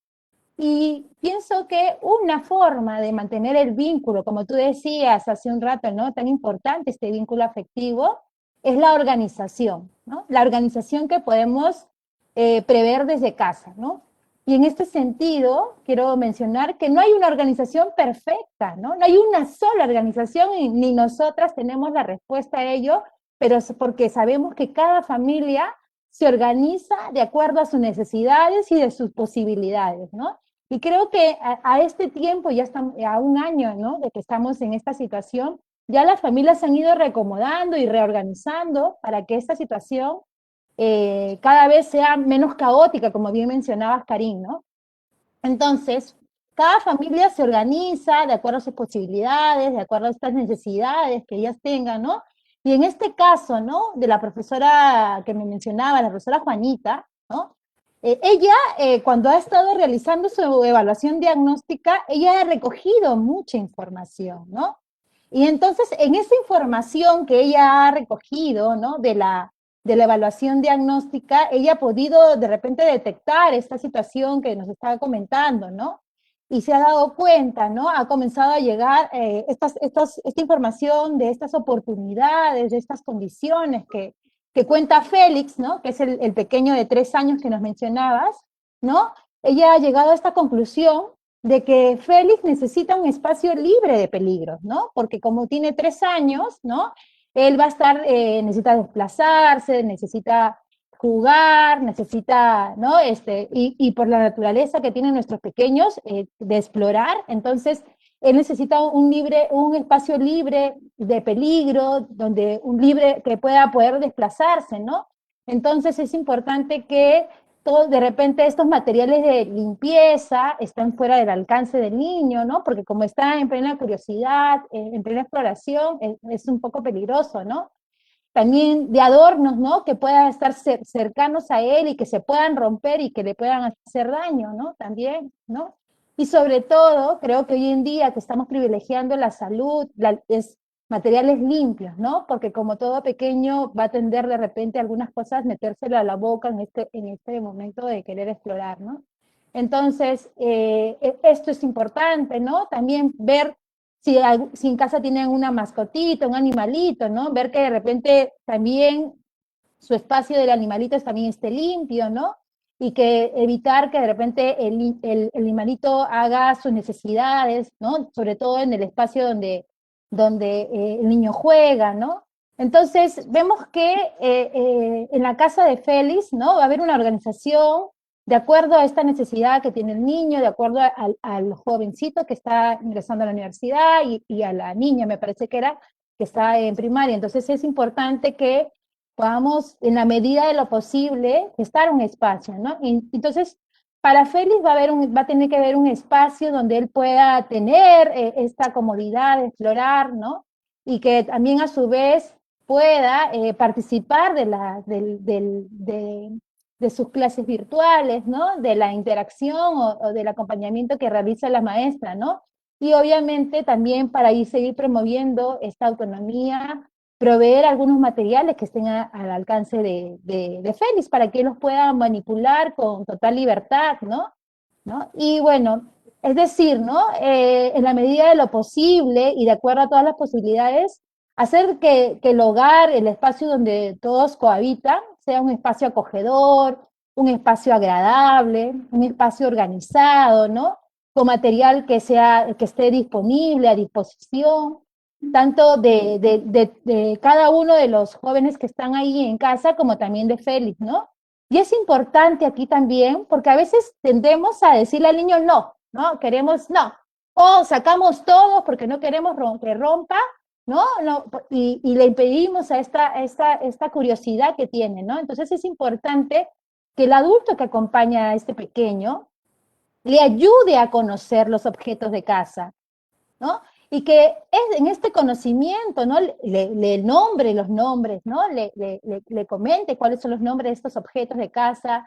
Y pienso que una forma de mantener el vínculo, como tú decías hace un rato, ¿no? Tan importante este vínculo afectivo, es la organización, ¿no? La organización que podemos prever desde casa, ¿no? Y en este sentido, quiero mencionar que no hay una organización perfecta, ¿no? No hay una sola organización y ni nosotras tenemos la respuesta a ello, pero es porque sabemos que cada familia se organiza de acuerdo a sus necesidades y de sus posibilidades, ¿no? Y creo que a este tiempo, ya estamos a un año, ¿no? De que estamos en esta situación, ya las familias se han ido reacomodando y reorganizando para que esta situación cada vez sea menos caótica, como bien mencionabas, Karin, ¿no? Entonces, cada familia se organiza de acuerdo a sus posibilidades, de acuerdo a estas necesidades que ellas tengan, ¿no? Y en este caso, ¿no? De la profesora que me mencionaba, la profesora Juanita, ¿no? Ella, cuando ha estado realizando su evaluación diagnóstica, ella ha recogido mucha información, ¿no? Y entonces, en esa información que ella ha recogido, ¿no? De la evaluación diagnóstica, ella ha podido de repente detectar esta situación que nos estaba comentando, ¿no? Y se ha dado cuenta, ¿no? Ha comenzado a llegar esta información de estas oportunidades, de estas condiciones que cuenta Félix, ¿no? Que es el pequeño de 3 años que nos mencionabas, ¿no? Ella ha llegado a esta conclusión de que Félix necesita un espacio libre de peligros, ¿no? Porque como tiene 3 años, ¿no? Él va a estar, necesita desplazarse, necesita jugar, necesita, ¿no? Y por la naturaleza que tienen nuestros pequeños de explorar, entonces él necesita un espacio libre de peligro, donde un libre que pueda poder desplazarse, ¿no? Entonces es importante que de repente estos materiales de limpieza están fuera del alcance del niño, ¿no? Porque como está en plena curiosidad, en plena exploración, es un poco peligroso, ¿no? También de adornos, ¿no? Que puedan estar cercanos a él y que se puedan romper y que le puedan hacer daño, ¿no? También, ¿no? Y sobre todo, creo que hoy en día que estamos privilegiando la salud, es materiales limpios, ¿no? Porque como todo pequeño va a tender de repente algunas cosas metérselo a la boca en este momento de querer explorar, ¿no? Entonces, esto es importante, ¿no? También ver si en casa tienen una mascotita, un animalito, ¿no? Ver que de repente también su espacio del animalito también esté limpio, ¿no? Y que evitar que de repente el animalito haga sus necesidades, ¿no? Sobre todo en el espacio donde el niño juega, ¿no? Entonces, vemos que en la casa de Félix, ¿no? Va a haber una organización de acuerdo a esta necesidad que tiene el niño, de acuerdo al jovencito que está ingresando a la universidad y a la niña, me parece que era, que está en primaria. Entonces, es importante que podamos, en la medida de lo posible, estar un espacio, ¿no? Entonces, para Félix va a tener que haber un espacio donde él pueda tener esta comodidad de explorar, ¿no? Y que también a su vez pueda participar de sus clases virtuales, ¿no? De la interacción o del acompañamiento que realiza la maestra, ¿no? Y obviamente también para ir seguir promoviendo esta autonomía, proveer algunos materiales que estén al alcance de Félix para que él los pueda manipular con total libertad, ¿no? ¿No? Y bueno, es decir, ¿no? En la medida de lo posible y de acuerdo a todas las posibilidades, hacer que el hogar, el espacio donde todos cohabitan, sea un espacio acogedor, un espacio agradable, un espacio organizado, ¿no? Con material que esté disponible, a disposición, tanto de cada uno de los jóvenes que están ahí en casa, como también de Félix, ¿no? Y es importante aquí también, porque a veces tendemos a decirle al niño no, ¿no? Queremos no. O sacamos todo porque no queremos que rompa, ¿no? No y le impedimos a esta curiosidad que tiene, ¿no? Entonces es importante que el adulto que acompaña a este pequeño le ayude a conocer los objetos de casa, ¿no? Y que en este conocimiento, ¿no? Le nombre los nombres, ¿no? Le comente cuáles son los nombres de estos objetos de casa,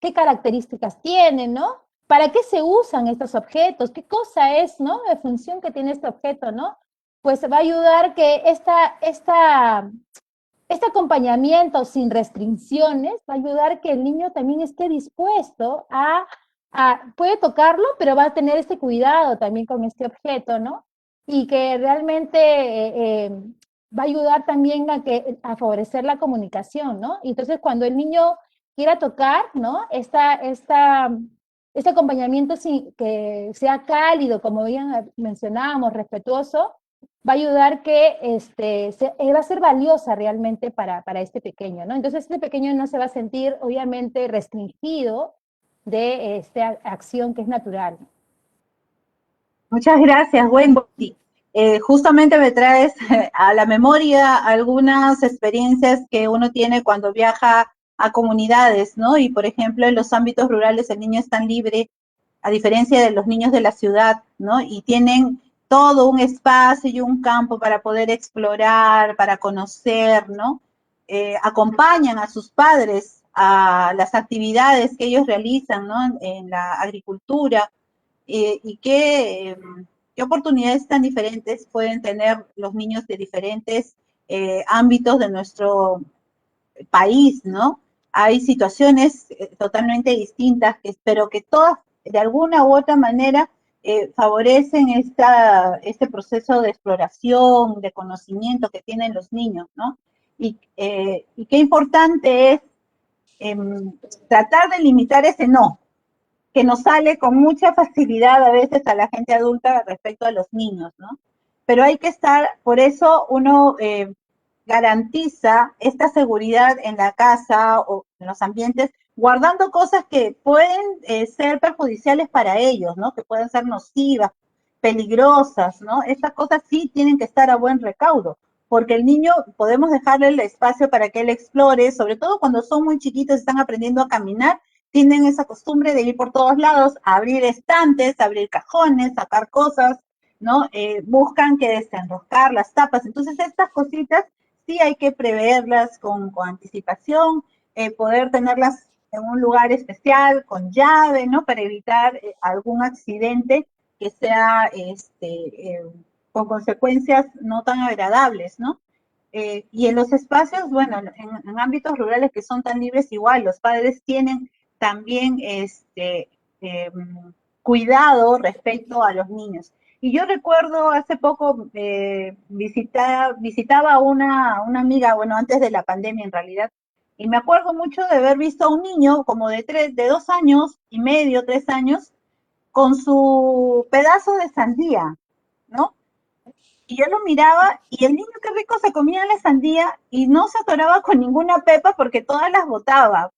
qué características tienen, ¿no? ¿Para qué se usan estos objetos? ¿Qué cosa es, ¿no? La función que tiene este objeto, ¿no? Pues va a ayudar que este acompañamiento sin restricciones va a ayudar que el niño también esté dispuesto puede tocarlo, pero va a tener este cuidado también con este objeto, ¿no? Y que realmente va a ayudar también a favorecer la comunicación, ¿no? Y entonces cuando el niño quiera tocar, ¿no? Este acompañamiento que sea cálido, como bien mencionábamos, respetuoso, va a ayudar que va a ser valiosa realmente para este pequeño, ¿no? Entonces este pequeño no se va a sentir obviamente restringido de esta acción que es natural. Muchas gracias, Wendy. Justamente me traes a la memoria algunas experiencias que uno tiene cuando viaja a comunidades, ¿no? Y por ejemplo, en los ámbitos rurales el niño es tan libre, a diferencia de los niños de la ciudad, ¿no? Y tienen todo un espacio y un campo para poder explorar, para conocer, ¿no? Acompañan a sus padres a las actividades que ellos realizan, ¿no? En la agricultura, y qué oportunidades tan diferentes pueden tener los niños de diferentes ámbitos de nuestro país, ¿no? Hay situaciones totalmente distintas, pero que todas, de alguna u otra manera, favorecen este proceso de exploración, de conocimiento que tienen los niños, ¿no? Y qué importante es tratar de limitar ese no, que nos sale con mucha facilidad a veces a la gente adulta respecto a los niños, ¿no? Pero hay que estar, por eso uno garantiza esta seguridad en la casa o en los ambientes, guardando cosas que pueden ser perjudiciales para ellos, ¿no? Que pueden ser nocivas, peligrosas, ¿no? Estas cosas sí tienen que estar a buen recaudo, porque el niño podemos dejarle el espacio para que él explore, sobre todo cuando son muy chiquitos y están aprendiendo a caminar, tienen esa costumbre de ir por todos lados, abrir estantes, abrir cajones, sacar cosas, ¿no? Buscan que desenroscar las tapas. Entonces, estas cositas sí hay que preverlas con anticipación, poder tenerlas en un lugar especial, con llave, ¿no? Para evitar algún accidente que sea con consecuencias no tan agradables, ¿no? Y en los espacios, bueno, en ámbitos rurales que son tan libres, igual, los padres tienen también cuidado respecto a los niños. Y yo recuerdo hace poco visitaba a una amiga, bueno, antes de la pandemia en realidad, y me acuerdo mucho de haber visto a un niño como de 2 años y medio, 3 años, con su pedazo de sandía, ¿no? y yo lo miraba y el niño qué rico se comía la sandía y no se atoraba con ninguna pepa porque todas las botaba.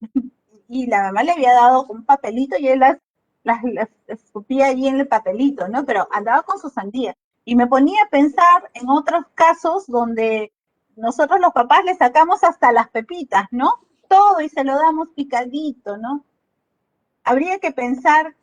Y la mamá le había dado un papelito y él las escupía allí en el papelito, ¿no? Pero andaba con su sandía. Y me ponía a pensar en otros casos donde nosotros los papás le sacamos hasta las pepitas, ¿no? Todo y se lo damos picadito, ¿no? Habría que pensar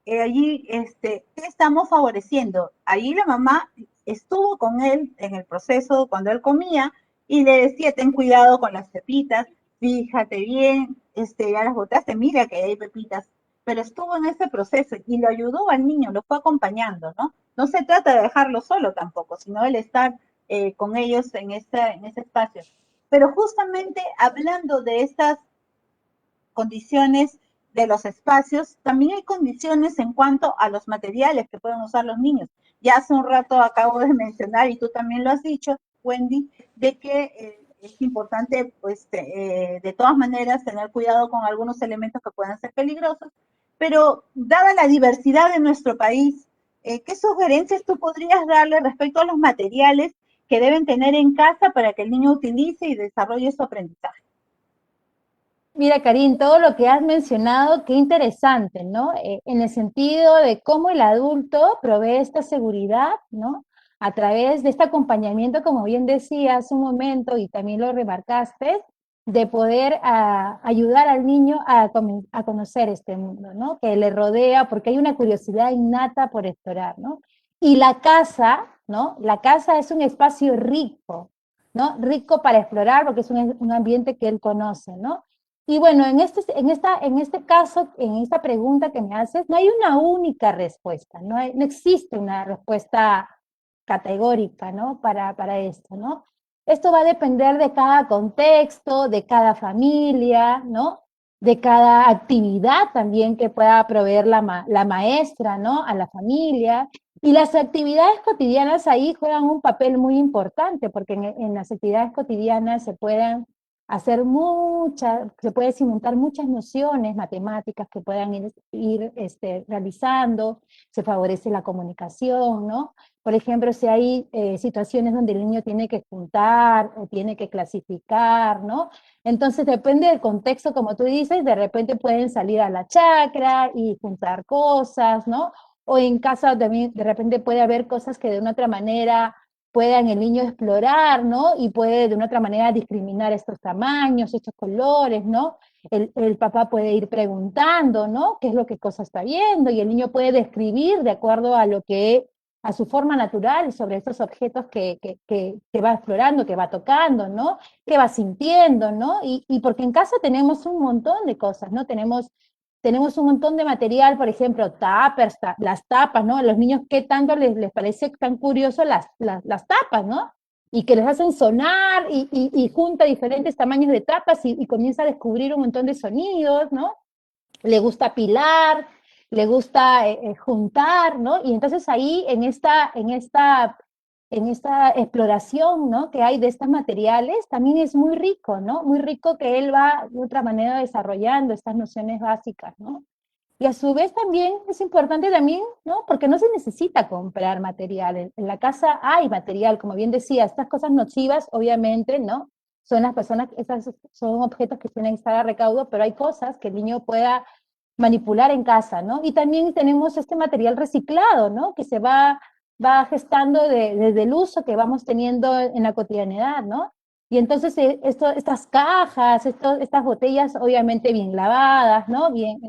allí, ¿qué estamos favoreciendo? Allí la mamá estuvo con él en el proceso cuando él comía y le decía, ten cuidado con las pepitas, fíjate bien, ya las botaste, mira que hay pepitas, pero estuvo en ese proceso y lo ayudó al niño, lo fue acompañando, ¿no? No se trata de dejarlo solo tampoco, sino el estar con ellos en ese espacio. Pero justamente hablando de estas condiciones de los espacios, también hay condiciones en cuanto a los materiales que pueden usar los niños. Ya hace un rato acabo de mencionar, y tú también lo has dicho, Wendy, de que es importante, pues, de todas maneras, tener cuidado con algunos elementos que puedan ser peligrosos, pero dada la diversidad de nuestro país, ¿qué sugerencias tú podrías darle respecto a los materiales que deben tener en casa para que el niño utilice y desarrolle su aprendizaje? Mira, Karin, todo lo que has mencionado, qué interesante, ¿no? En el sentido de cómo el adulto provee esta seguridad, ¿no? A través de este acompañamiento, como bien decía hace un momento y también lo remarcaste, de poder ayudar al niño a conocer este mundo, ¿no? Que le rodea, porque hay una curiosidad innata por explorar, ¿no? Y la casa, ¿no? La casa es un espacio rico, ¿no? Rico para explorar porque es un ambiente que él conoce, ¿no? Y bueno, en este caso, en esta pregunta que me haces, no hay una única respuesta, no existe una respuesta categórica, ¿no? Para esto, ¿no? Esto va a depender de cada contexto, de cada familia, ¿no? De cada actividad también que pueda proveer la maestra, ¿no? A la familia. Y las actividades cotidianas ahí juegan un papel muy importante, porque en las actividades cotidianas se pueden hacer se puede cimentar muchas nociones matemáticas que puedan ir realizando, se favorece la comunicación, ¿no? Por ejemplo, si hay situaciones donde el niño tiene que juntar o tiene que clasificar, ¿no? Entonces depende del contexto, como tú dices, de repente pueden salir a la chacra y juntar cosas, ¿no? O en casa también de repente puede haber cosas que de una otra manera puedan el niño explorar, ¿no? Y puede de una otra manera discriminar estos tamaños, estos colores, ¿no? El papá puede ir preguntando, ¿no? ¿Qué es lo que cosa está viendo? Y el niño puede describir de acuerdo a lo que, a su forma natural sobre estos objetos que va explorando, que va tocando, ¿no? Que va sintiendo, ¿no? Y porque en casa tenemos un montón de cosas, ¿no? Tenemos un montón de material, por ejemplo, tuppers, las tapas, ¿no? A los niños, ¿qué tanto les parece tan curioso las tapas, ¿no? Y que les hacen sonar y junta diferentes tamaños de tapas y comienza a descubrir un montón de sonidos, ¿no? Le gusta pilar, le gusta juntar, ¿no? Y entonces ahí en esta exploración, ¿no? Que hay de estos materiales, también es muy rico, ¿no? Muy rico que él va de otra manera desarrollando estas nociones básicas, ¿no? Y a su vez también es importante también, ¿no? Porque no se necesita comprar material. En la casa hay material, como bien decía, estas cosas nocivas, obviamente, ¿no? Son las personas, esas son objetos que tienen que estar a recaudo, pero hay cosas que el niño pueda manipular en casa, ¿no? Y también tenemos este material reciclado, ¿no? Que va gestando desde el uso que vamos teniendo en la cotidianidad, ¿no? Y entonces estas cajas, estas botellas obviamente bien lavadas, ¿no? Bien,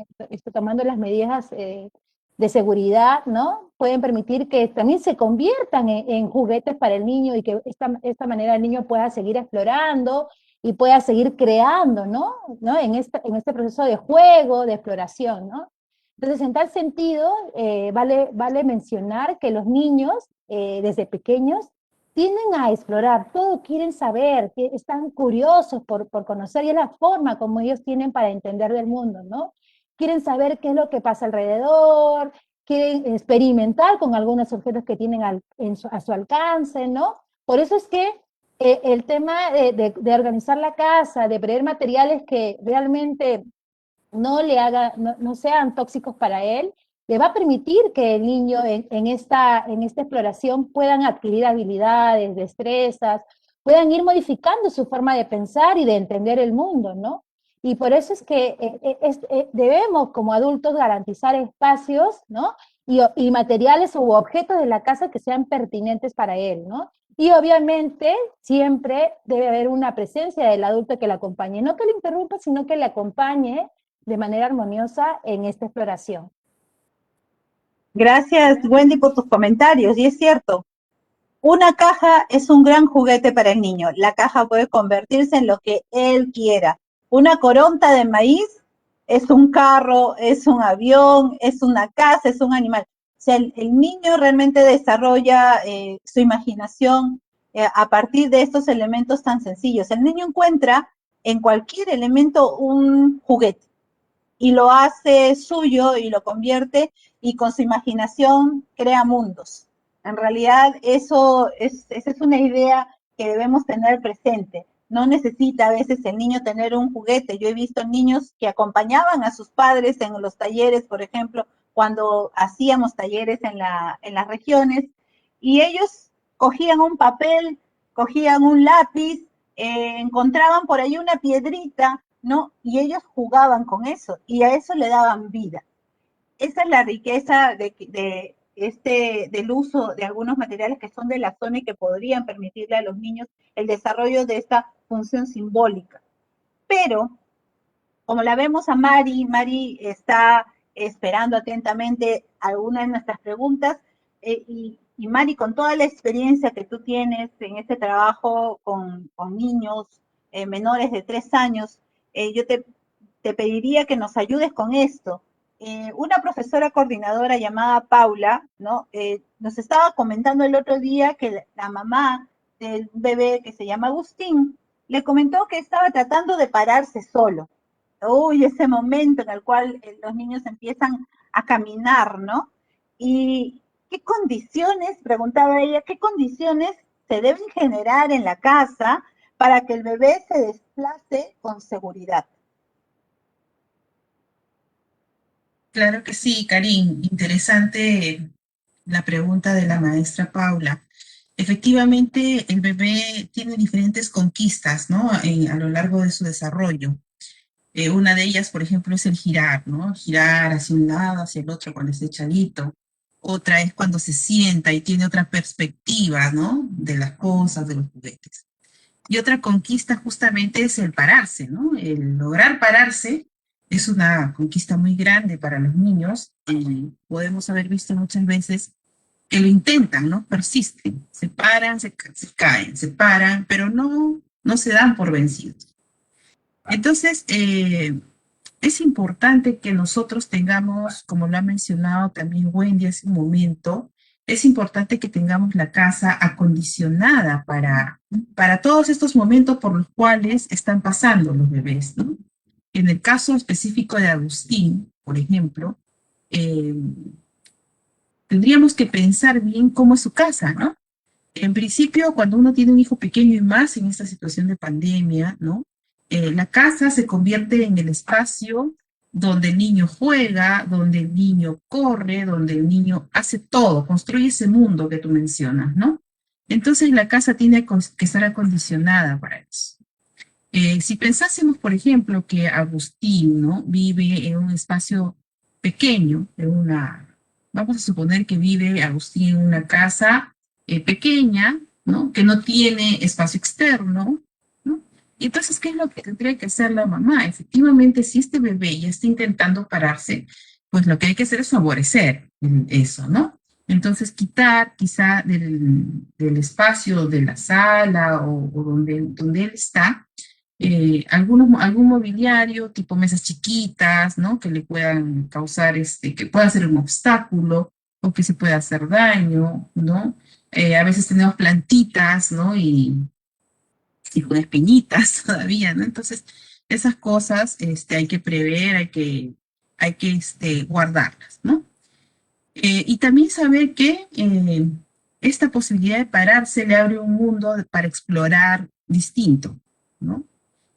tomando las medidas de seguridad, ¿no? Pueden permitir que también se conviertan en juguetes para el niño y que esta manera el niño pueda seguir explorando y pueda seguir creando, ¿no? En este proceso de juego, de exploración, ¿no? Entonces, en tal sentido, vale mencionar que los niños, desde pequeños, tienden a explorar, todo quieren saber, están curiosos por conocer, y es la forma como ellos tienen para entender del mundo, ¿no? Quieren saber qué es lo que pasa alrededor, quieren experimentar con algunos objetos que tienen a su alcance, ¿no? Por eso es que el tema de organizar la casa, de prever materiales que realmente no sean tóxicos para él, le va a permitir que el niño en esta exploración puedan adquirir habilidades, destrezas, puedan ir modificando su forma de pensar y de entender el mundo, ¿no? Y por eso es que debemos como adultos garantizar espacios, ¿no? Y materiales u objetos de la casa que sean pertinentes para él, ¿no? Y obviamente siempre debe haber una presencia del adulto que le acompañe, no que le interrumpa, sino que le acompañe de manera armoniosa en esta exploración. Gracias, Wendy, por tus comentarios. Y es cierto, una caja es un gran juguete para el niño. La caja puede convertirse en lo que él quiera. Una coronta de maíz es un carro, es un avión, es una casa, es un animal. O sea, el niño realmente desarrolla su imaginación a partir de estos elementos tan sencillos. El niño encuentra en cualquier elemento un juguete y lo hace suyo y lo convierte y con su imaginación crea mundos. En realidad esa es una idea que debemos tener presente. No necesita a veces el niño tener un juguete. Yo he visto niños que acompañaban a sus padres en los talleres, por ejemplo, cuando hacíamos talleres en las regiones, y ellos cogían un papel, cogían un lápiz, encontraban por ahí una piedrita, ¿no? Y ellos jugaban con eso y a eso le daban vida. Esa es la riqueza del uso de algunos materiales que son de la zona y que podrían permitirle a los niños el desarrollo de esta función simbólica. Pero, como la vemos a Mari está esperando atentamente algunas de nuestras preguntas y Mari, con toda la experiencia que tú tienes en este trabajo con niños menores de 3 años, yo te pediría que nos ayudes con esto. Una profesora coordinadora llamada Paula, ¿no? Nos estaba comentando el otro día que la mamá del bebé que se llama Agustín le comentó que estaba tratando de pararse solo. Uy, ese momento en el cual los niños empiezan a caminar, ¿no? Y qué condiciones, preguntaba ella, qué condiciones se deben generar en la casa para que el bebé se desplace con seguridad. Claro que sí, Karin. Interesante la pregunta de la maestra Paula. Efectivamente, el bebé tiene diferentes conquistas, ¿no? A lo largo de su desarrollo. Una de ellas, por ejemplo, es el girar, ¿no? Girar hacia un lado, hacia el otro cuando está echadito. Otra es cuando se sienta y tiene otra perspectiva, ¿no? De las cosas, de los juguetes. Y otra conquista justamente es el pararse, ¿no? El lograr pararse es una conquista muy grande para los niños y podemos haber visto muchas veces que lo intentan, ¿no? Persisten, se paran, se caen, se paran, pero no se dan por vencidos. Entonces, es importante que nosotros tengamos, como lo ha mencionado también Wendy hace un momento, es importante que tengamos la casa acondicionada para todos estos momentos por los cuales están pasando los bebés, ¿no? En el caso específico de Agustín, por ejemplo, tendríamos que pensar bien cómo es su casa, ¿no? En principio, cuando uno tiene un hijo pequeño y más en esta situación de pandemia, ¿no? La casa se convierte en el espacio donde el niño juega, donde el niño corre, donde el niño hace todo, construye ese mundo que tú mencionas, ¿no? Entonces la casa tiene que estar acondicionada para eso. Si pensásemos, por ejemplo, que Agustín, ¿no? Vive en un espacio pequeño, vamos a suponer que vive Agustín en una casa pequeña, ¿no? Que no tiene espacio externo, ¿no? Y entonces, ¿qué es lo que tendría que hacer la mamá? Efectivamente, si este bebé ya está intentando pararse, pues lo que hay que hacer es favorecer eso, ¿no? Entonces, quitar quizá del espacio de la sala o donde él está, algún mobiliario, tipo mesas chiquitas, ¿no? Que le puedan causar, que pueda ser un obstáculo o que se pueda hacer daño, ¿no? A veces tenemos plantitas, ¿no? Y con espinitas todavía, ¿no? Entonces, esas cosas hay que prever, hay que guardarlas, ¿no? Y también saber que esta posibilidad de pararse le abre un mundo para explorar distinto, ¿no?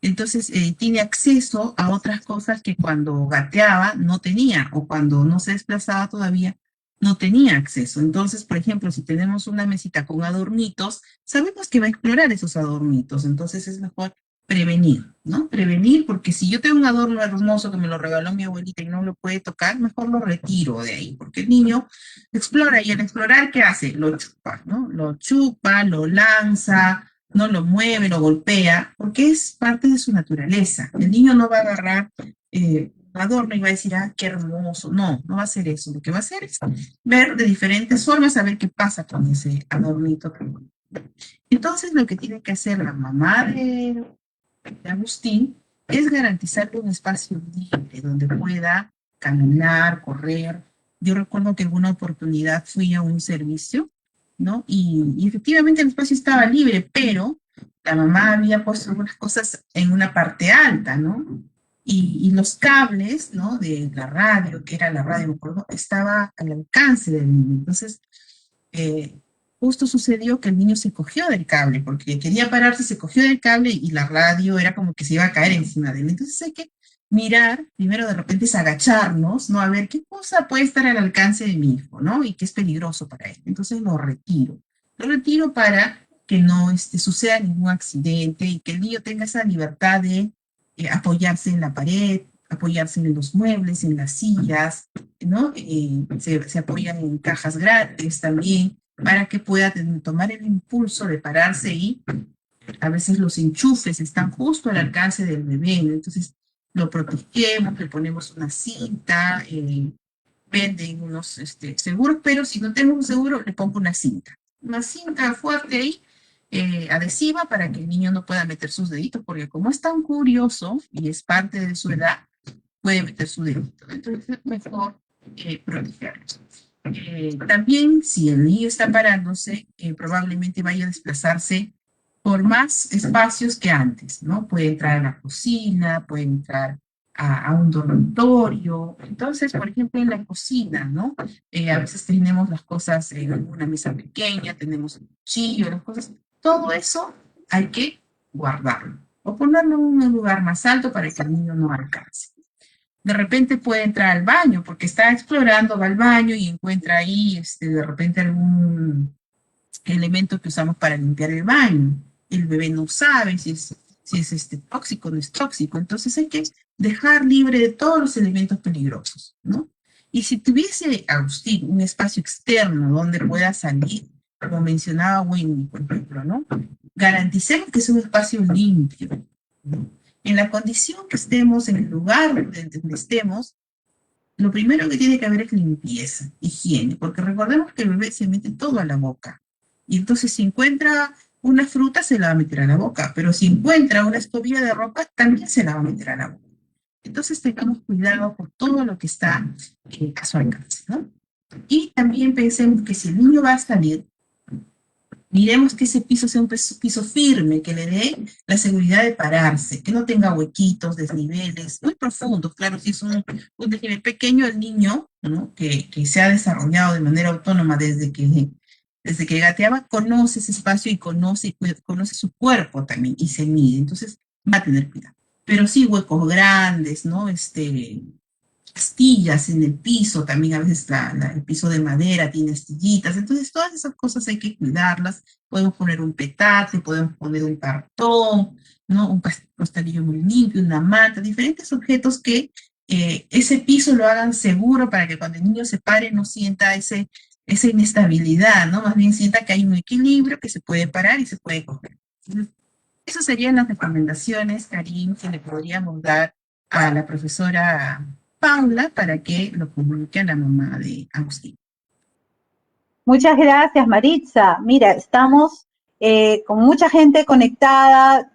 Entonces, tiene acceso a otras cosas que cuando gateaba no tenía, o cuando no se desplazaba todavía no tenía acceso. Entonces, por ejemplo, si tenemos una mesita con adornitos, sabemos que va a explorar esos adornitos. Entonces, es mejor prevenir, ¿no? Prevenir, porque si yo tengo un adorno hermoso que me lo regaló mi abuelita y no lo puede tocar, mejor lo retiro de ahí, porque el niño explora, y al explorar, ¿qué hace? Lo chupa, ¿no? Lo chupa, lo lanza, no lo mueve, lo golpea, porque es parte de su naturaleza. El niño no va a agarrar un adorno y va a decir, ah, qué hermoso. No, no va a hacer eso. Lo que va a hacer es ver de diferentes formas, a ver qué pasa con ese adornito. Entonces, lo que tiene que hacer la mamá de Agustín es garantizarle un espacio libre donde pueda caminar, correr. Yo recuerdo que en alguna oportunidad fui a un servicio, ¿no? Y efectivamente el espacio estaba libre, pero la mamá había puesto algunas cosas en una parte alta, ¿no? Y los cables, ¿no? De la radio, que era la radio, me acuerdo, estaba al alcance del niño. Entonces, eh, justo sucedió que el niño se cogió del cable, porque quería pararse, se cogió del cable y la radio era como que se iba a caer encima de él. Entonces hay que mirar, primero de repente es agacharnos, ¿no? A ver qué cosa puede estar al alcance de mi hijo, ¿no? Y que es peligroso para él. Entonces lo retiro. Lo retiro para que no suceda ningún accidente y que el niño tenga esa libertad de apoyarse en la pared, apoyarse en los muebles, en las sillas, ¿no? Se apoyan en cajas grandes también para que pueda tomar el impulso de pararse, y a veces los enchufes están justo al alcance del bebé, ¿no? Entonces lo protegemos, le ponemos una cinta, venden unos seguros, pero si no tengo un seguro, le pongo una cinta fuerte ahí, adhesiva, para que el niño no pueda meter sus deditos, porque como es tan curioso y es parte de su edad, puede meter su dedito. Entonces es mejor protegerlos. También, si el niño está parándose, probablemente vaya a desplazarse por más espacios que antes, ¿no? Puede entrar a la cocina, puede entrar a un dormitorio. Entonces, por ejemplo, en la cocina, ¿no? A veces tenemos las cosas en una mesa pequeña, tenemos el cuchillo, las cosas. Todo eso hay que guardarlo o ponerlo en un lugar más alto para que el niño no alcance. De repente puede entrar al baño, porque está explorando, va al baño y encuentra ahí de repente algún elemento que usamos para limpiar el baño. El bebé no sabe si es tóxico o no es tóxico. Entonces hay que dejar libre de todos los elementos peligrosos, ¿no? Y si tuviese, Agustín, un espacio externo donde pueda salir, como mencionaba Winnie, por ejemplo, ¿no? Garanticemos que es un espacio limpio, ¿no? En la condición que estemos, en el lugar donde estemos, lo primero que tiene que haber es limpieza, higiene, porque recordemos que el bebé se mete todo a la boca. Y entonces si encuentra una fruta, se la va a meter a la boca, pero si encuentra una escobilla de ropa, también se la va a meter a la boca. Entonces tengamos cuidado por todo lo que está a su alcance, ¿no? Y también pensemos que si el niño va a salir, miremos que ese piso sea un piso firme, que le dé la seguridad de pararse, que no tenga huequitos, desniveles, muy profundos. Claro, si es un desnivel pequeño, el niño, ¿no? que se ha desarrollado de manera autónoma desde que gateaba, conoce ese espacio y conoce su cuerpo también, y se mide. Entonces va a tener cuidado. Pero sí huecos grandes, ¿no? Astillas en el piso, también a veces el piso de madera tiene astillitas. Entonces todas esas cosas hay que cuidarlas. Podemos poner un petate, podemos poner un cartón, ¿no? Un costalillo muy limpio, una manta, diferentes objetos que ese piso lo hagan seguro, para que cuando el niño se pare no sienta esa inestabilidad, ¿no? Más bien sienta que hay un equilibrio, que se puede parar y se puede coger. Entonces, esas serían las recomendaciones, Karim, que le podríamos dar a la profesora Paula para que lo comunique a la mamá de Agustín. Muchas gracias, Maritza. Mira, estamos con mucha gente conectada,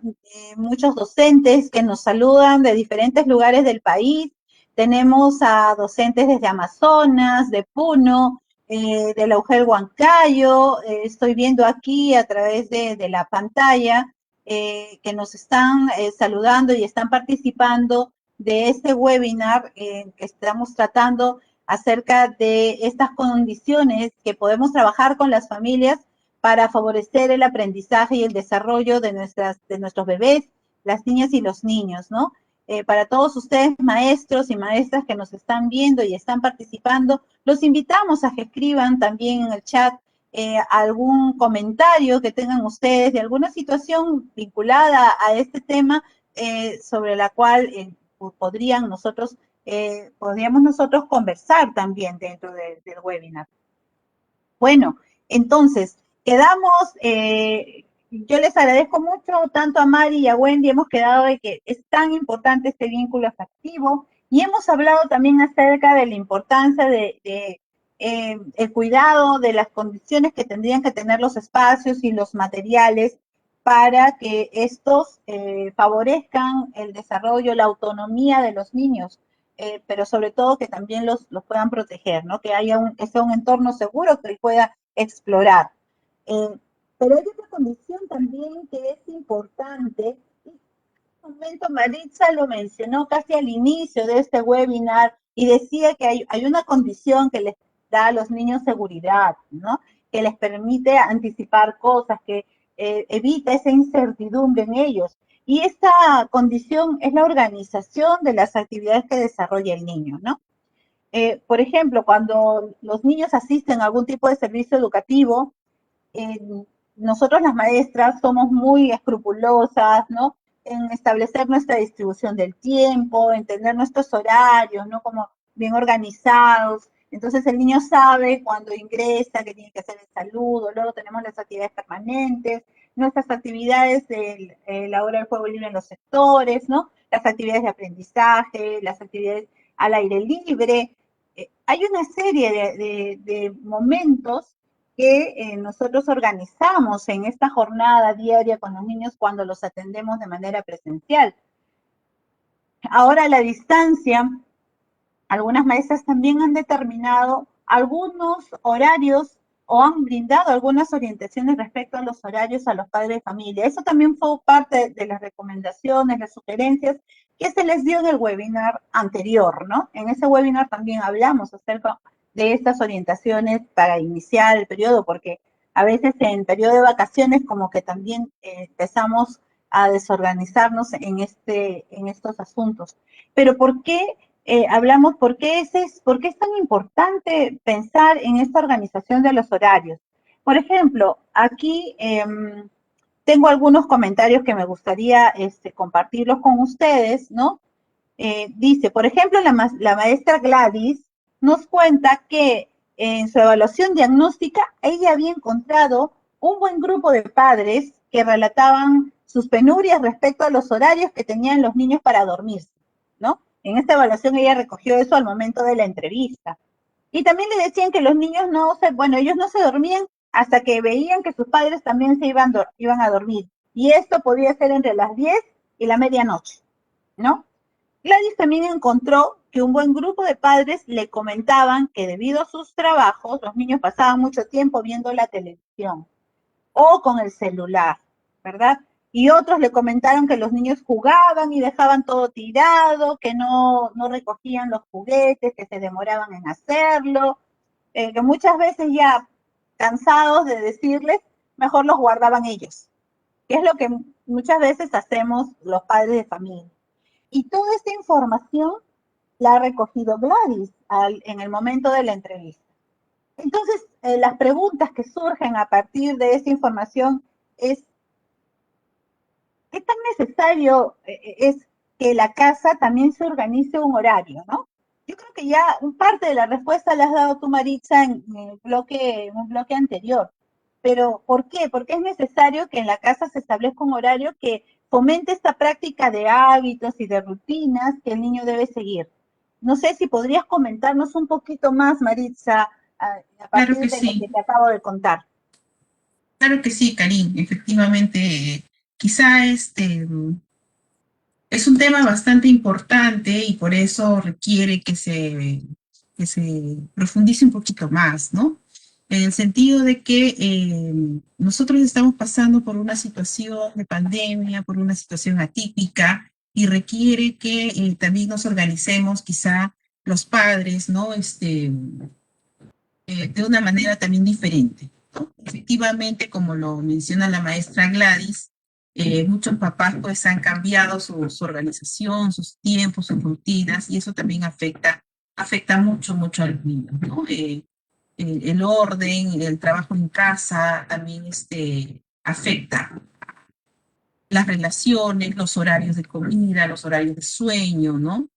muchos docentes que nos saludan de diferentes lugares del país. Tenemos a docentes desde Amazonas, de Puno, de la UGEL Huancayo. Estoy viendo aquí a través de la pantalla que nos están saludando y están participando de este webinar que estamos tratando acerca de estas condiciones que podemos trabajar con las familias para favorecer el aprendizaje y el desarrollo de nuestros bebés las niñas y los niños, ¿no? Para todos ustedes, maestros y maestras que nos están viendo y están participando, los invitamos a que escriban también en el chat algún comentario que tengan ustedes de alguna situación vinculada a este tema sobre la cual podríamos nosotros conversar también dentro del webinar. Bueno, entonces, quedamos, yo les agradezco mucho, tanto a Mari y a Wendy, hemos quedado de que es tan importante este vínculo afectivo y hemos hablado también acerca de la importancia de el cuidado de las condiciones que tendrían que tener los espacios y los materiales para que estos favorezcan el desarrollo, la autonomía de los niños. Pero sobre todo que también los puedan proteger, ¿no? Que sea un entorno seguro que él pueda explorar. Pero hay otra condición también que es importante, y en un momento Maritza lo mencionó casi al inicio de este webinar, y decía que hay una condición que les da a los niños seguridad, ¿no? Que les permite anticipar cosas, que evita esa incertidumbre en ellos. Y esta condición es la organización de las actividades que desarrolla el niño, ¿no? Por ejemplo, cuando los niños asisten a algún tipo de servicio educativo, nosotros las maestras somos muy escrupulosas, ¿no? En establecer nuestra distribución del tiempo, en tener nuestros horarios, ¿no? Como bien organizados. Entonces el niño sabe cuando ingresa que tiene que hacer el saludo, luego tenemos las actividades permanentes, nuestras actividades de la hora del juego libre en los sectores, ¿no? Las actividades de aprendizaje, las actividades al aire libre. Hay una serie de momentos que nosotros organizamos en esta jornada diaria con los niños cuando los atendemos de manera presencial. Ahora a la distancia, algunas maestras también han determinado algunos horarios o han brindado algunas orientaciones respecto a los horarios a los padres de familia. Eso también fue parte de las recomendaciones, las sugerencias que se les dio en el webinar anterior, ¿no? En ese webinar también hablamos acerca de estas orientaciones para iniciar el periodo, porque a veces en periodo de vacaciones como que también empezamos a desorganizarnos en estos asuntos. Pero ¿por qué hablamos por qué es tan importante pensar en esta organización de los horarios? Por ejemplo, aquí tengo algunos comentarios que me gustaría compartirlos con ustedes, ¿no? Dice, por ejemplo, la maestra Gladys nos cuenta que en su evaluación diagnóstica ella había encontrado un buen grupo de padres que relataban sus penurias respecto a los horarios que tenían los niños para dormirse, ¿no? En esta evaluación ella recogió eso al momento de la entrevista. Y también le decían que los niños ellos no se dormían hasta que veían que sus padres también se iban a dormir. Y esto podía ser entre las 10 y la medianoche, ¿no? Gladys también encontró que un buen grupo de padres le comentaban que debido a sus trabajos, los niños pasaban mucho tiempo viendo la televisión o con el celular, ¿verdad? Y otros le comentaron que los niños jugaban y dejaban todo tirado, que no recogían los juguetes, que se demoraban en hacerlo, que muchas veces ya cansados de decirles, mejor los guardaban ellos, que es lo que muchas veces hacemos los padres de familia. Y toda esta información la ha recogido Gladys en el momento de la entrevista. Entonces, las preguntas que surgen a partir de esa información es, ¿qué tan necesario es que la casa también se organice un horario, ¿no? Yo creo que ya parte de la respuesta la has dado tú, Maritza, en un bloque anterior. Pero, ¿por qué? Porque es necesario que en la casa se establezca un horario que fomente esta práctica de hábitos y de rutinas que el niño debe seguir. No sé si podrías comentarnos un poquito más, Maritza, a partir de lo que te acabo de contar. Claro que sí, Karin, efectivamente, quizá es un tema bastante importante y por eso requiere que se profundice un poquito más, ¿no? En el sentido de que nosotros estamos pasando por una situación de pandemia, por una situación atípica y requiere que también nos organicemos, quizá los padres, ¿no? De una manera también diferente, ¿no? Efectivamente, como lo menciona la maestra Gladys, Muchos papás pues han cambiado su organización, sus tiempos, sus rutinas, y eso también afecta mucho, mucho a los niños, ¿no? El orden, el trabajo en casa también afecta las relaciones, los horarios de comida, los horarios de sueño, ¿no?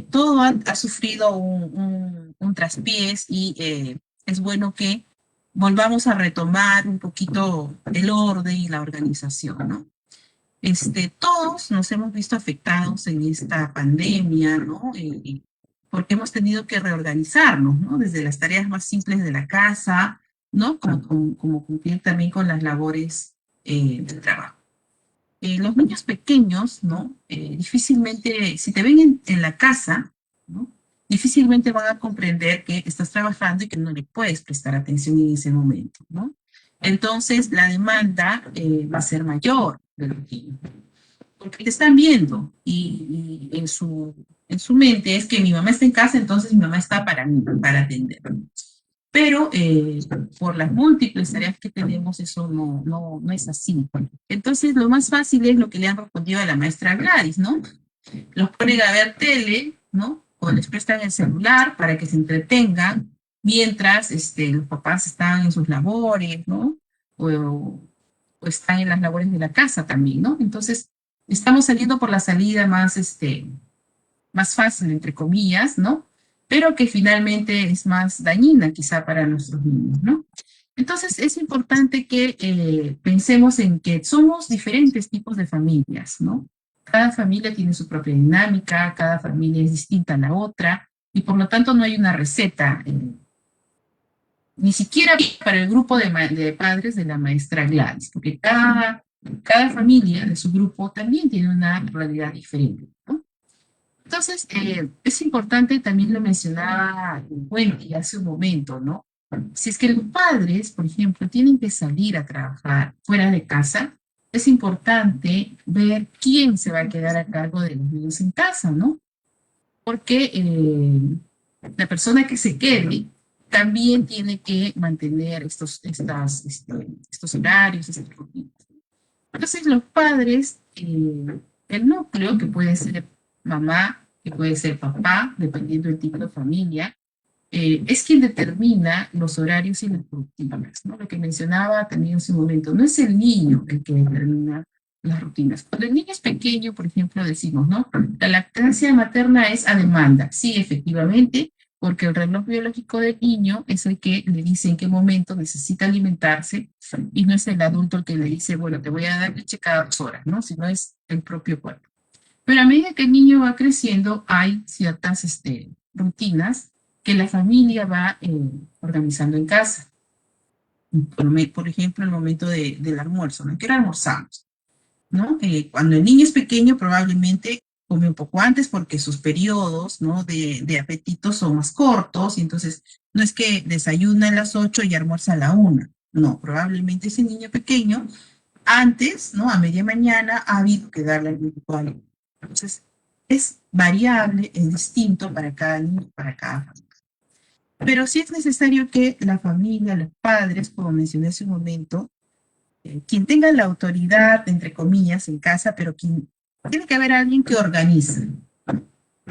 Todo ha sufrido un traspiés y es bueno que volvamos a retomar un poquito el orden y la organización, ¿no? Todos nos hemos visto afectados en esta pandemia, ¿no? Porque hemos tenido que reorganizarnos, ¿no? Desde las tareas más simples de la casa, ¿no? Como cumplir también con las labores del trabajo. Los niños pequeños, ¿no? Difícilmente, si te ven en la casa, ¿no? Difícilmente van a comprender que estás trabajando y que no le puedes prestar atención en ese momento, ¿no? Entonces, la demanda va a ser mayor de los niños, porque te están viendo y en su mente es que mi mamá está en casa, entonces mi mamá está para mí, para atender. Pero por las múltiples tareas que tenemos, eso no es así. Entonces, lo más fácil es lo que le han respondido a la maestra Gladys, ¿no? Los ponen a ver tele, ¿no? O les prestan el celular para que se entretengan mientras los papás están en sus labores, ¿no? O están en las labores de la casa también, ¿no? Entonces, estamos saliendo por la salida más fácil, entre comillas, ¿no? Pero que finalmente es más dañina quizá para nuestros niños, ¿no? Entonces, es importante que pensemos en que somos diferentes tipos de familias, ¿no? Cada familia tiene su propia dinámica, cada familia es distinta a la otra, y por lo tanto no hay una receta, ni siquiera para el grupo de padres de la maestra Gladys, porque cada familia de su grupo también tiene una realidad diferente, ¿no? Entonces, es importante, también lo mencionaba Wendy hace un momento, ¿no? Si es que los padres, por ejemplo, tienen que salir a trabajar fuera de casa, es importante ver quién se va a quedar a cargo de los niños en casa, ¿no? Porque la persona que se quede también tiene que mantener estos horarios, estas rutinas. Entonces, los padres, el núcleo, que puede ser mamá, que puede ser papá, dependiendo del tipo de familia, es quien determina los horarios y las rutinas, ¿no? Lo que mencionaba también hace un momento, no es el niño el que determina las rutinas. Cuando el niño es pequeño, por ejemplo, decimos, ¿no? La lactancia materna es a demanda. Sí, efectivamente, porque el reloj biológico del niño es el que le dice en qué momento necesita alimentarse y no es el adulto el que le dice, bueno, te voy a dar leche cada 2 horas, ¿no? Sino es el propio cuerpo. Pero a medida que el niño va creciendo, hay ciertas rutinas que la familia va organizando en casa. Por ejemplo, el momento del almuerzo, ¿no? ¿Qué hora almorzamos? ¿No? Cuando el niño es pequeño, probablemente come un poco antes porque sus periodos, ¿no? de apetito son más cortos, y entonces no es que desayuna a las 8 y almuerza a la 1. No, probablemente ese niño pequeño, antes, ¿no? A media mañana, ha habido que darle algún tipo de alimento. Entonces, es variable, es distinto para cada niño, para cada familia. Pero sí es necesario que la familia, los padres, como mencioné hace un momento, quien tenga la autoridad, entre comillas, en casa, pero tiene que haber alguien que organice.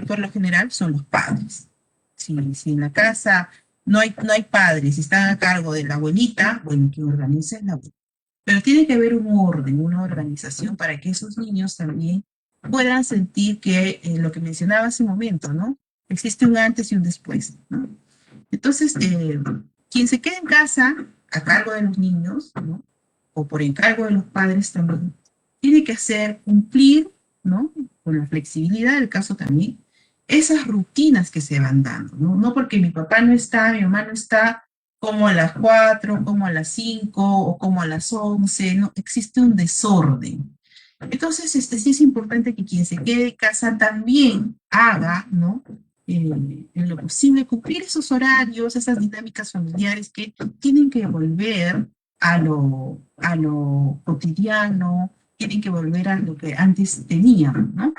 Por lo general son los padres. Si en la casa no hay padres, si están a cargo de la abuelita, bueno, quien organice es la abuelita. Pero tiene que haber un orden, una organización para que esos niños también puedan sentir que lo que mencionaba hace un momento, ¿no? Existe un antes y un después, ¿no? Entonces, quien se quede en casa a cargo de los niños, ¿no? O por encargo de los padres también, tiene que cumplir, ¿no? Con la flexibilidad del caso también, esas rutinas que se van dando, ¿no? No porque mi papá no está, mi mamá no está, como a las 4, como a las 5 o como a las 11, ¿no? Existe un desorden. Entonces, sí es importante que quien se quede en casa también haga, ¿no? En lo posible cumplir esos horarios, esas dinámicas familiares que tienen que volver a lo cotidiano, tienen que volver a lo que antes tenían, ¿no?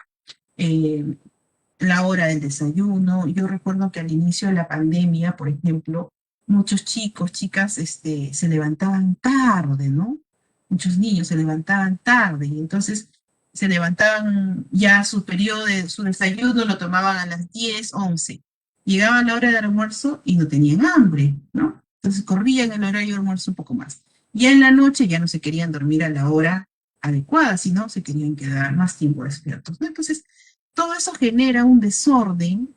La hora del desayuno. Yo recuerdo que al inicio de la pandemia, por ejemplo, muchos chicos, chicas, se levantaban tarde, ¿no? muchos niños se levantaban tarde, y entonces se levantaban ya su periodo de su desayuno, lo tomaban a las 10, 11. Llegaba la hora del almuerzo y no tenían hambre, ¿no? Entonces corrían el horario de almuerzo un poco más. Ya en la noche ya no se querían dormir a la hora adecuada, sino se querían quedar más tiempo despiertos, ¿no? Entonces, todo eso genera un desorden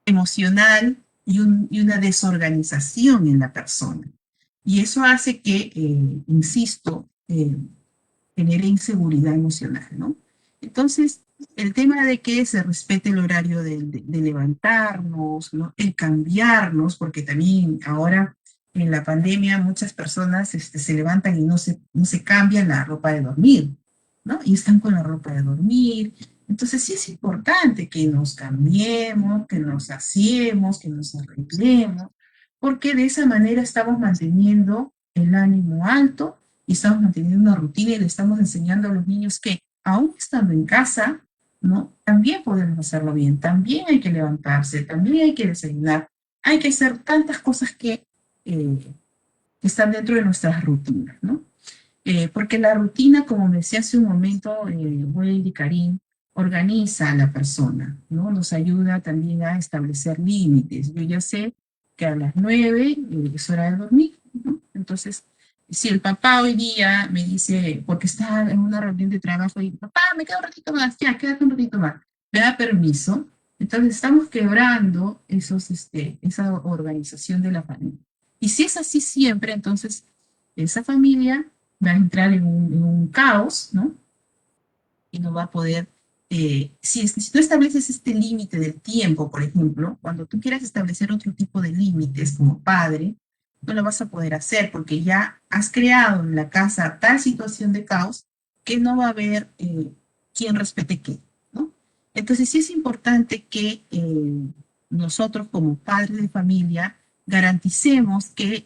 emocional y una desorganización en la persona. Y eso hace que, insisto, genere inseguridad emocional, ¿no? Entonces, el tema de que se respete el horario de levantarnos, ¿no? El cambiarnos, porque también ahora en la pandemia muchas personas se levantan y no se cambian la ropa de dormir, ¿no? Y están con la ropa de dormir. Entonces sí es importante que nos cambiemos, que nos aseemos, que nos arreglemos, porque de esa manera estamos manteniendo el ánimo alto y estamos manteniendo una rutina y le estamos enseñando a los niños que, aún estando en casa, ¿no? También podemos hacerlo bien, también hay que levantarse, también hay que desayunar, hay que hacer tantas cosas que están dentro de nuestras rutinas, ¿no? Porque la rutina, como me decía hace un momento Wendy Karim, organiza a la persona, ¿no? Nos ayuda también a establecer límites. Yo ya sé que a las 9 es hora de dormir, ¿no? Entonces, si el papá hoy día me dice, porque está en una reunión de trabajo y papá, me quedo un ratito más, ya, quédate un ratito más, me da permiso, entonces estamos quebrando esa organización de la familia. Y si es así siempre, entonces esa familia va a entrar en un caos, ¿no? Y no va a poder, si tú estableces este límite del tiempo, por ejemplo, cuando tú quieras establecer otro tipo de límites como padre, no lo vas a poder hacer porque ya has creado en la casa tal situación de caos que no va a haber quien respete qué, ¿no? Entonces sí es importante que nosotros como padres de familia garanticemos que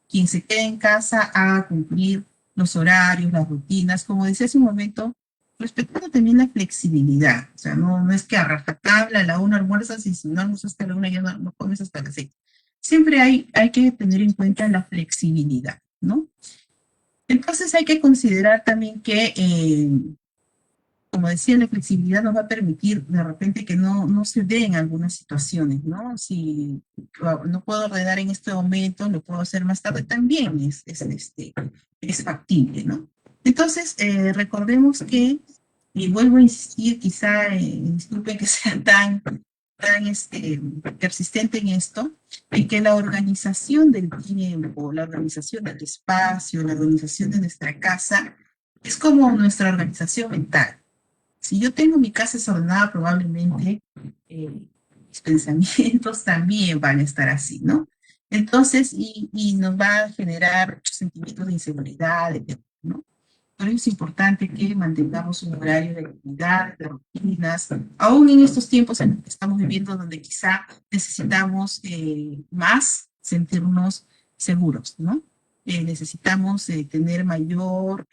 quien se quede en casa haga cumplir los horarios, las rutinas, como decía hace un momento, respetando también la flexibilidad. O sea, no es que a rajatabla a la una almuerzas y si no almuerzas hasta la una ya no comes hasta las 6. Siempre hay que tener en cuenta la flexibilidad, ¿no? Entonces hay que considerar también que, como decía, la flexibilidad nos va a permitir de repente que no se den algunas situaciones, ¿no? Si no puedo ordenar en este momento, lo puedo hacer más tarde, también es factible, ¿no? Entonces, recordemos que, y vuelvo a insistir, quizá, disculpen que sea tan persistente en esto, en que la organización del tiempo, la organización del espacio, la organización de nuestra casa, es como nuestra organización mental. Si yo tengo mi casa desordenada, probablemente mis pensamientos también van a estar así, ¿no? Entonces, y nos va a generar muchos sentimientos de inseguridad, ¿no? Por eso es importante que mantengamos un horario de actividad, de rutinas, aún en estos tiempos en los que estamos viviendo, donde quizá necesitamos más sentirnos seguros, ¿no? Necesitamos tener mayor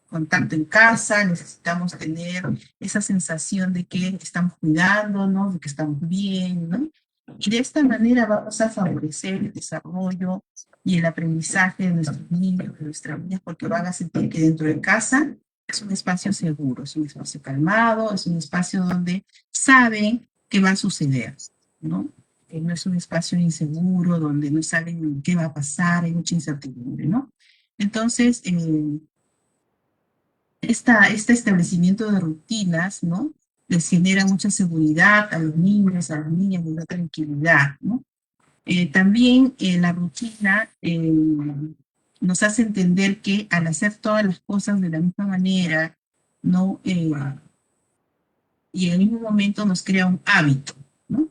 contacto en casa, necesitamos tener esa sensación de que estamos cuidándonos, de que estamos bien, ¿no? Y de esta manera vamos a favorecer el desarrollo y el aprendizaje de nuestros niños, de nuestras niñas, porque van a sentir que dentro de casa es un espacio seguro, es un espacio calmado, es un espacio donde saben qué va a suceder, ¿no? No es un espacio inseguro, donde no saben qué va a pasar, hay mucha incertidumbre, ¿no? Entonces, este establecimiento de rutinas, ¿no? Les genera mucha seguridad a los niños, a las niñas, mucha tranquilidad, ¿no? También la rutina nos hace entender que al hacer todas las cosas de la misma manera, ¿no? Y en el mismo momento nos crea un hábito, ¿no?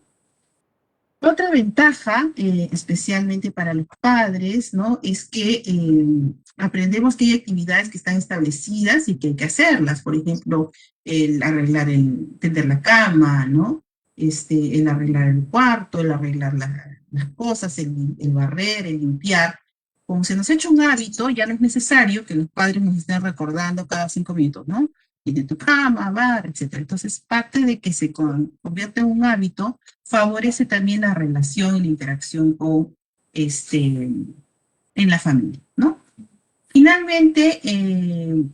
Otra ventaja, especialmente para los padres, ¿no? Es que aprendemos que hay actividades que están establecidas y que hay que hacerlas. Por ejemplo, el arreglar, tender la cama, ¿no? El arreglar el cuarto, el arreglar las cosas, el barrer, el limpiar. Como se nos ha hecho un hábito, ya no es necesario que los padres nos estén recordando cada 5 minutos, ¿no? Y de tu cama, bar, etc. Entonces, parte de que se convierte en un hábito favorece también la relación y la interacción con, en la familia, ¿no? Finalmente,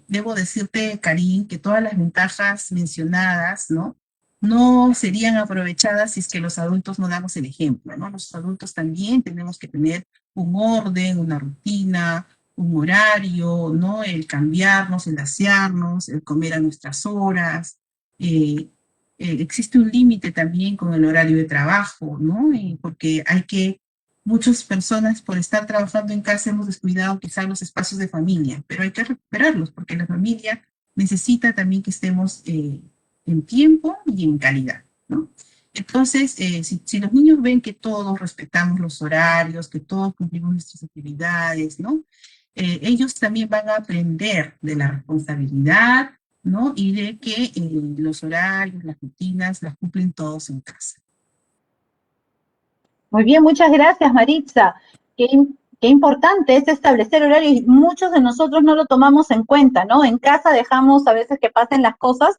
debo decirte, Karin, que todas las ventajas mencionadas, ¿no? No serían aprovechadas si es que los adultos no damos el ejemplo, ¿no? Los adultos también tenemos que tener un orden, una rutina, un horario, ¿no? El cambiarnos, el asearnos, el comer a nuestras horas. Eh, Existe un límite también con el horario de trabajo, ¿no? Porque hay que muchas personas por estar trabajando en casa hemos descuidado quizás los espacios de familia, pero hay que recuperarlos porque la familia necesita también que estemos en tiempo y en calidad, ¿no? Entonces, si los niños ven que todos respetamos los horarios, que todos cumplimos nuestras actividades, ¿no? Ellos también van a aprender de la responsabilidad, ¿no? Y de que los horarios, las rutinas, las cumplen todos en casa. Muy bien, muchas gracias, Maritza. Qué importante es establecer horarios y muchos de nosotros no lo tomamos en cuenta, ¿no? En casa dejamos a veces que pasen las cosas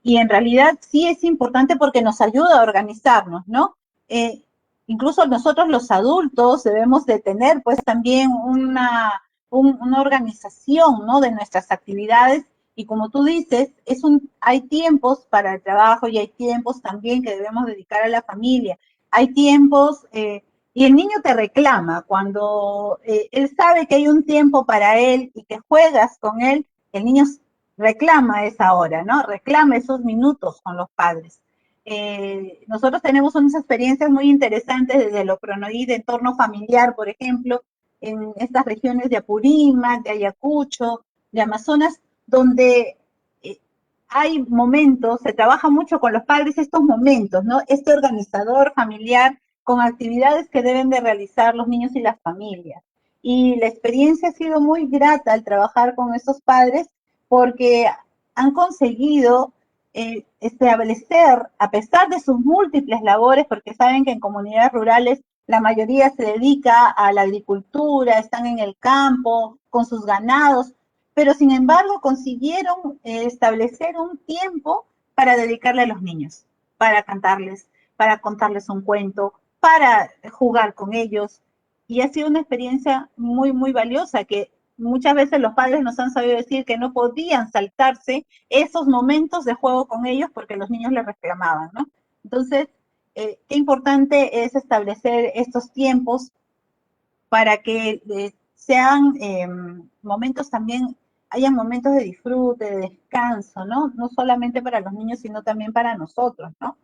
y en realidad sí es importante porque nos ayuda a organizarnos, ¿no? Eh, Incluso nosotros los adultos debemos de tener pues también una organización, ¿no? De nuestras actividades y como tú dices, hay tiempos para el trabajo y hay tiempos también que debemos dedicar a la familia. Hay tiempos y el niño te reclama cuando él sabe que hay un tiempo para él y que juegas con él, el niño reclama esa hora, ¿no? Reclama esos minutos con los padres. Nosotros tenemos unas experiencias muy interesantes desde lo cronoí de entorno familiar, por ejemplo, en estas regiones de Apurímac, de Ayacucho, de Amazonas, donde hay momentos, se trabaja mucho con los padres estos momentos, ¿no? Este organizador familiar con actividades que deben de realizar los niños y las familias. Y la experiencia ha sido muy grata al trabajar con estos padres porque han conseguido establecer, a pesar de sus múltiples labores, porque saben que en comunidades rurales la mayoría se dedica a la agricultura, están en el campo, con sus ganados, pero sin embargo consiguieron establecer un tiempo para dedicarle a los niños, para cantarles, para contarles un cuento, para jugar con ellos. Y ha sido una experiencia muy, muy valiosa que muchas veces los padres nos han sabido decir que no podían saltarse esos momentos de juego con ellos porque los niños les reclamaban, ¿no? Entonces, qué importante es establecer estos tiempos para que sean momentos también, hayan momentos de disfrute, de descanso, ¿no? No solamente para los niños, sino también para nosotros, ¿no?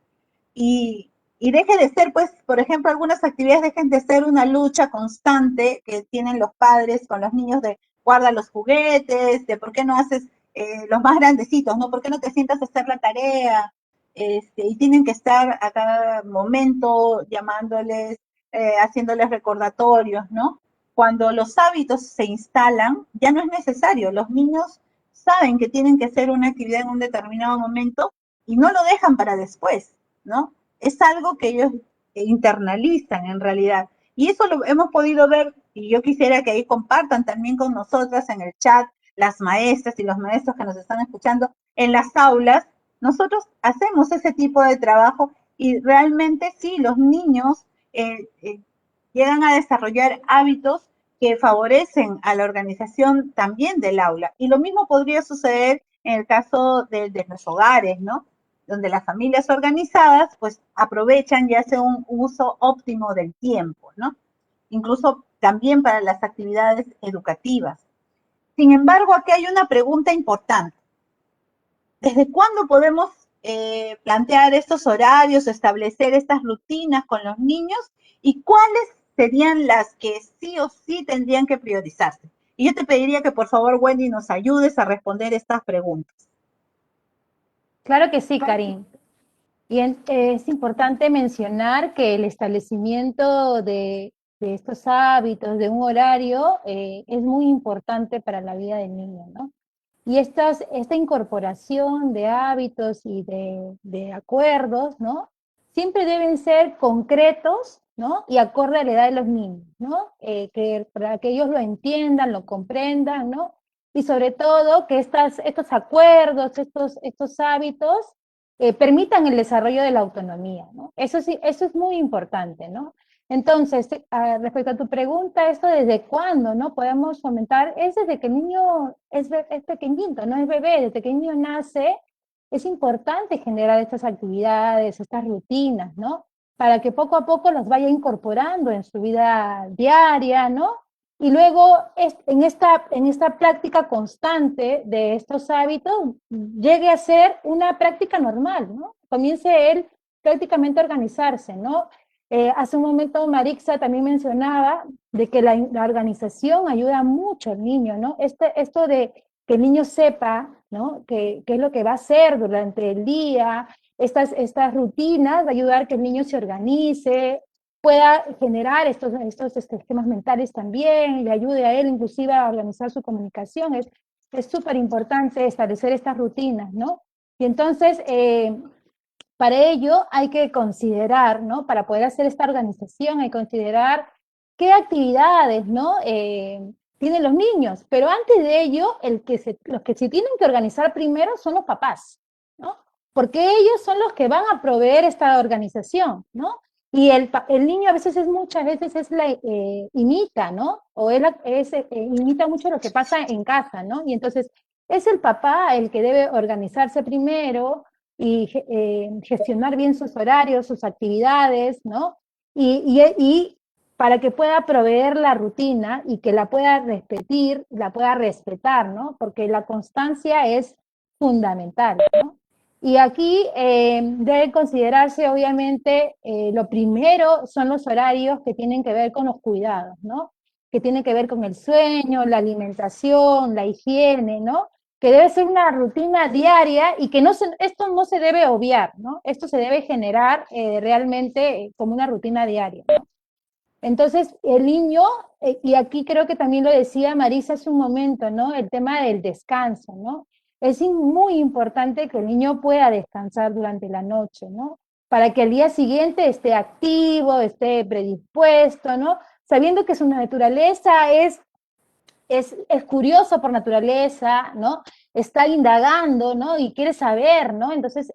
Y deje de ser, pues, por ejemplo, algunas actividades dejen de ser una lucha constante que tienen los padres con los niños de guarda los juguetes, de por qué no haces los más grandecitos, ¿no? ¿Por qué no te sientas a hacer la tarea? Y tienen que estar a cada momento llamándoles, haciéndoles recordatorios, ¿no? Cuando los hábitos se instalan, ya no es necesario. Los niños saben que tienen que hacer una actividad en un determinado momento y no lo dejan para después, ¿no? Es algo que ellos internalizan en realidad. Y eso lo hemos podido ver, y yo quisiera que ahí compartan también con nosotras en el chat, las maestras y los maestros que nos están escuchando, en las aulas, nosotros hacemos ese tipo de trabajo y realmente sí, los niños llegan a desarrollar hábitos que favorecen a la organización también del aula. Y lo mismo podría suceder en el caso de los hogares, ¿no? Donde las familias organizadas pues aprovechan y hacen un uso óptimo del tiempo, ¿no? Incluso también para las actividades educativas. Sin embargo, aquí hay una pregunta importante. ¿Desde cuándo podemos plantear estos horarios, establecer estas rutinas con los niños y cuáles serían las que sí o sí tendrían que priorizarse? Y yo te pediría que por favor, Wendy, nos ayudes a responder estas preguntas. Claro que sí, Karin. Y es importante mencionar que el establecimiento de estos hábitos, de un horario, es muy importante para la vida del niño, ¿no? Y esta incorporación de hábitos y de acuerdos, ¿no? Siempre deben ser concretos, ¿no? Y acorde a la edad de los niños, ¿no? Para que ellos lo entiendan, lo comprendan, ¿no? Y sobre todo que estos acuerdos, estos hábitos permitan el desarrollo de la autonomía, ¿no? Eso es muy importante, ¿no? Entonces, respecto a tu pregunta, esto desde cuándo, ¿no? Podemos fomentar, es desde que el niño es pequeñito, no es bebé, desde que el niño nace, es importante generar estas actividades, estas rutinas, ¿no? Para que poco a poco las vaya incorporando en su vida diaria, ¿no? Y luego en esta práctica constante de estos hábitos llegue a ser una práctica normal, ¿no? Comience él prácticamente a organizarse, ¿no? Hace un momento Marixa también mencionaba de que la organización ayuda mucho al niño, ¿no? Esto de que el niño sepa, ¿no? Qué es lo que va a hacer durante el día, estas rutinas va a ayudar a que el niño se organice, pueda generar estos esquemas mentales también, le ayude a él inclusive a organizar su comunicación. Es súper importante establecer estas rutinas, ¿no? Y entonces, para ello hay que considerar, ¿no? Para poder hacer esta organización hay que considerar qué actividades, ¿no? Tienen los niños, pero antes de ello, los que se tienen que organizar primero son los papás, ¿no? Porque ellos son los que van a proveer esta organización, ¿no? Y el niño a veces muchas veces imita, ¿no? O imita mucho lo que pasa en casa, ¿no? Y entonces es el papá el que debe organizarse primero y gestionar bien sus horarios, sus actividades, ¿no? Y para que pueda proveer la rutina y que la pueda repetir, la pueda respetar, ¿no? Porque la constancia es fundamental, ¿no? Y aquí debe considerarse, obviamente, lo primero son los horarios que tienen que ver con los cuidados, ¿no? Que tienen que ver con el sueño, la alimentación, la higiene, ¿no? Que debe ser una rutina diaria y que esto no se debe obviar, ¿no? Esto se debe generar realmente como una rutina diaria, ¿no? Entonces, el niño, y aquí creo que también lo decía Marisa hace un momento, ¿no? El tema del descanso, ¿no? Es muy importante que el niño pueda descansar durante la noche, ¿no? Para que el día siguiente esté activo, esté predispuesto, ¿no? Sabiendo que su naturaleza es curioso por naturaleza, ¿no? Está indagando, ¿no? Y quiere saber, ¿no? Entonces,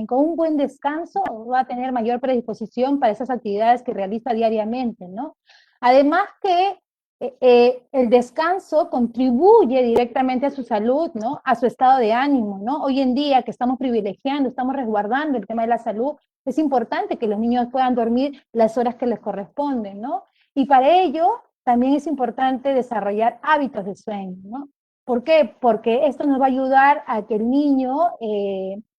con un buen descanso va a tener mayor predisposición para esas actividades que realiza diariamente, ¿no? Además que el descanso contribuye directamente a su salud, ¿no? A su estado de ánimo, ¿no? Hoy en día que estamos privilegiando, estamos resguardando el tema de la salud, es importante que los niños puedan dormir las horas que les corresponden, ¿no? Y para ello también es importante desarrollar hábitos de sueño, ¿no? ¿Por qué? Porque esto nos va a ayudar a que el niño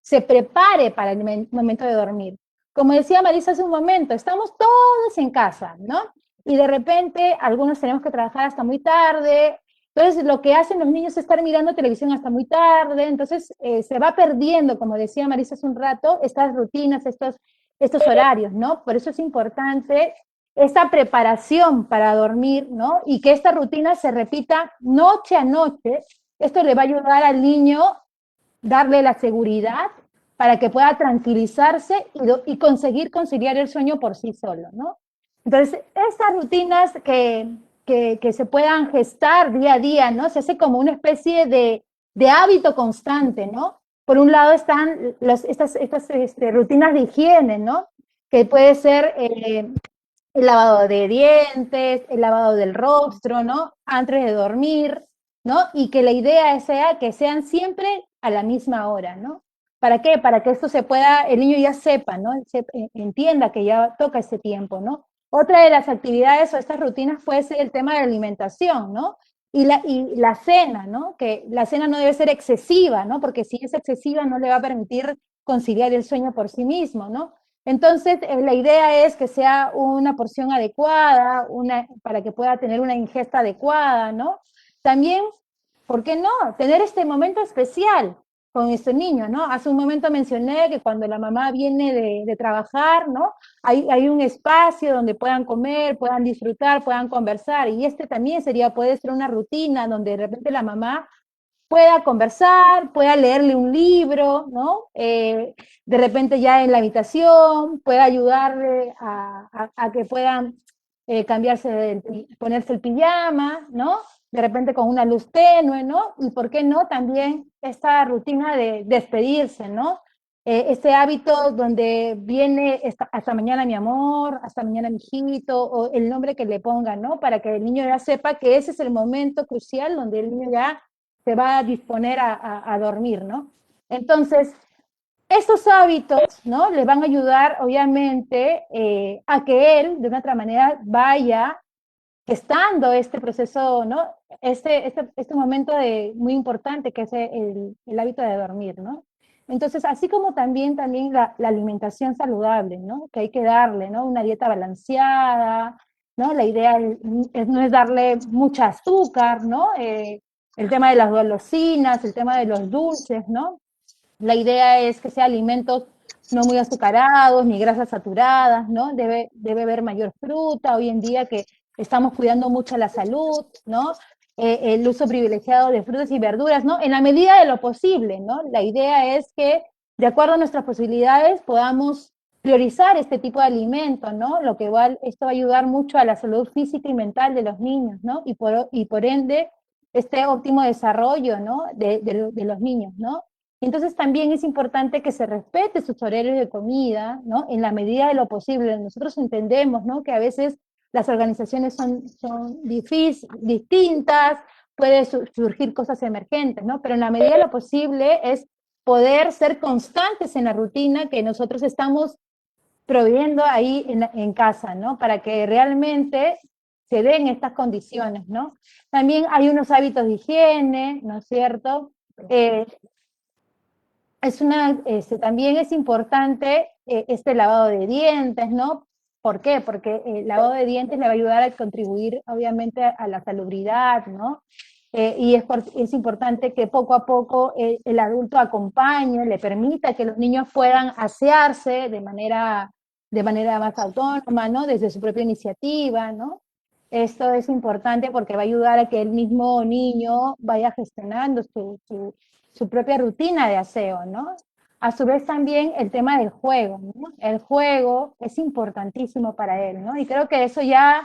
se prepare para el momento de dormir. Como decía Marisa hace un momento, estamos todos en casa, ¿no? Y de repente algunos tenemos que trabajar hasta muy tarde, entonces lo que hacen los niños es estar mirando televisión hasta muy tarde, entonces se va perdiendo, como decía Marisa hace un rato, estas rutinas, estos horarios, ¿no? Por eso es importante esa preparación para dormir, ¿no? Y que esta rutina se repita noche a noche. Esto le va a ayudar al niño, darle la seguridad para que pueda tranquilizarse y conseguir conciliar el sueño por sí solo, ¿no? Entonces, estas rutinas que se puedan gestar día a día, ¿no? Se hace como una especie de hábito constante, ¿no? Por un lado están estas rutinas de higiene, ¿no? Que puede ser el lavado de dientes, el lavado del rostro, ¿no? Antes de dormir, ¿no? Y que la idea sea que sean siempre a la misma hora, ¿no? ¿Para qué? Para que esto el niño ya sepa, ¿no? Entienda que ya toca ese tiempo, ¿no? Otra de las actividades o estas rutinas puede ser el tema de la alimentación, ¿no? Y la cena, ¿no? Que la cena no debe ser excesiva, ¿no? Porque si es excesiva no le va a permitir conciliar el sueño por sí mismo, ¿no? Entonces, la idea es que sea una porción adecuada, para que pueda tener una ingesta adecuada, ¿no? También, ¿por qué no? Tener este momento especial con este niño, ¿no? Hace un momento mencioné que cuando la mamá viene de trabajar, ¿no? Hay un espacio donde puedan comer, puedan disfrutar, puedan conversar, y también puede ser una rutina donde de repente la mamá pueda conversar, pueda leerle un libro, ¿no? De repente ya en la habitación, pueda ayudarle a que puedan ponerse el pijama, ¿no? De repente con una luz tenue, ¿no? Y por qué no también esta rutina de despedirse, ¿no? Ese hábito donde viene hasta mañana mi amor, hasta mañana mi hijito, o el nombre que le pongan, ¿no? Para que el niño ya sepa que ese es el momento crucial donde el niño ya se va a disponer a dormir, ¿no? Entonces, estos hábitos, ¿no? Le van a ayudar, obviamente, a que él, de una otra manera, vaya estando este proceso, ¿no? Este momento muy importante que es el hábito de dormir, ¿no? Entonces, así como también la alimentación saludable, ¿no? Que hay que darle, ¿no? Una dieta balanceada, ¿no? La idea no es darle mucha azúcar, ¿no? El tema de las golosinas, el tema de los dulces, ¿no? La idea es que sea alimentos no muy azucarados, ni grasas saturadas, ¿no? Debe haber mayor fruta, hoy en día que estamos cuidando mucho la salud, ¿no? El uso privilegiado de frutas y verduras, ¿no? En la medida de lo posible, ¿no? La idea es que, de acuerdo a nuestras posibilidades, podamos priorizar este tipo de alimentos, ¿no? Lo que igual, esto va a ayudar mucho a la salud física y mental de los niños, ¿no? Y por ende, este óptimo desarrollo, ¿no? De los niños, ¿no? Entonces también es importante que se respete sus horarios de comida, ¿no? En la medida de lo posible. Nosotros entendemos, ¿no? Que a veces las organizaciones son distintas, puede surgir cosas emergentes, ¿no? Pero en la medida de lo posible es poder ser constantes en la rutina que nosotros estamos proveyendo ahí en casa, ¿no? Para que realmente se den estas condiciones, ¿no? También hay unos hábitos de higiene, ¿no es cierto? También es importante este lavado de dientes, ¿no? ¿Por qué? Porque el lavado de dientes le va a ayudar a contribuir, obviamente, a la salubridad, ¿no? Y es importante que poco a poco el adulto acompañe, le permita que los niños puedan asearse de manera más autónoma, ¿no? Desde su propia iniciativa, ¿no? Esto es importante porque va a ayudar a que el mismo niño vaya gestionando su propia rutina de aseo, ¿no? A su vez también el tema del juego, ¿no? El juego es importantísimo para él, ¿no? Y creo que eso ya,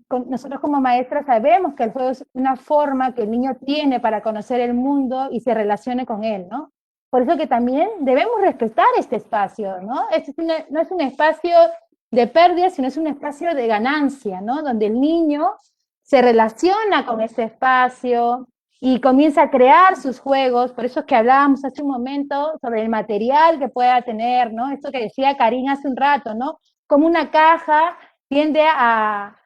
nosotros como maestras sabemos que el juego es una forma que el niño tiene para conocer el mundo y se relacione con él, ¿no? Por eso que también debemos respetar este espacio, ¿no? No es un espacio de pérdida, sino es un espacio de ganancia, ¿no? Donde el niño se relaciona con ese espacio, y comienza a crear sus juegos, por eso es que hablábamos hace un momento sobre el material que pueda tener, ¿no? Esto que decía Karin hace un rato, ¿no? Como una caja tiende a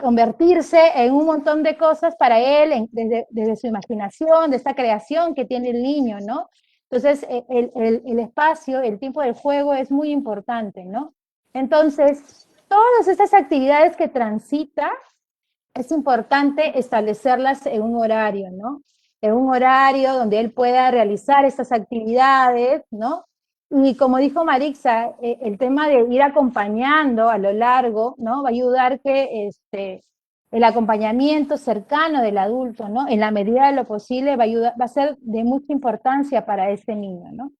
convertirse en un montón de cosas para él, desde su imaginación, de esta creación que tiene el niño, ¿no? Entonces, el espacio, el tiempo del juego es muy importante, ¿no? Entonces, todas estas actividades que transita, es importante establecerlas en un horario, ¿no? En un horario donde él pueda realizar estas actividades, ¿no? Y como dijo Marixa, el tema de ir acompañando a lo largo, ¿no? Va a ayudar que el acompañamiento cercano del adulto, ¿no? En la medida de lo posible va a ser de mucha importancia para ese niño, ¿no?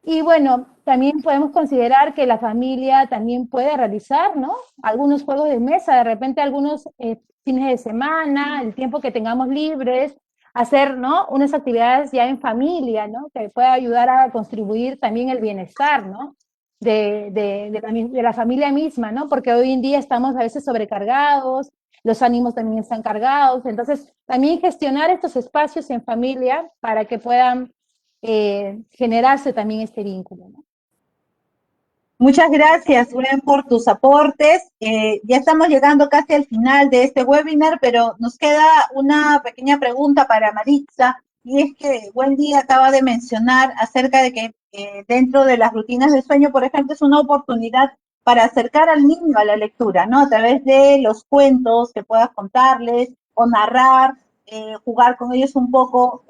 Y bueno, también podemos considerar que la familia también puede realizar, ¿no? Algunos juegos de mesa, de repente algunos fines de semana, el tiempo que tengamos libres, hacer, ¿no? Unas actividades ya en familia, ¿no? Que pueda ayudar a contribuir también el bienestar, ¿no? De la familia misma, ¿no? Porque hoy en día estamos a veces sobrecargados, los ánimos también están cargados, entonces también gestionar estos espacios en familia para que puedan generarse también este vínculo, ¿no? Muchas gracias, Gwen, por tus aportes. Ya estamos llegando casi al final de este webinar, pero nos queda una pequeña pregunta para Maritza, y es que Wendy acaba de mencionar acerca de que dentro de las rutinas de sueño, por ejemplo, es una oportunidad para acercar al niño a la lectura, ¿no? A través de los cuentos que puedas contarles o narrar, jugar con ellos un poco,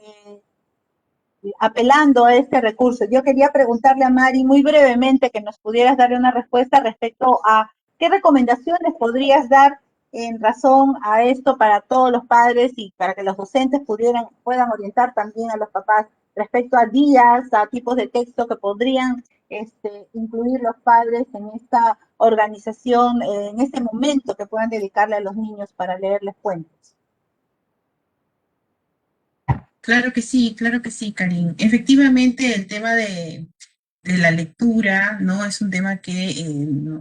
apelando a este recurso. Yo quería preguntarle a Mari muy brevemente que nos pudieras dar una respuesta respecto a qué recomendaciones podrías dar en razón a esto para todos los padres y para que los docentes puedan orientar también a los papás respecto a días, a tipos de texto que podrían incluir los padres en esta organización, en este momento que puedan dedicarle a los niños para leerles cuentos. claro que sí, Karin. Efectivamente, el tema de la lectura, ¿no? Es un tema que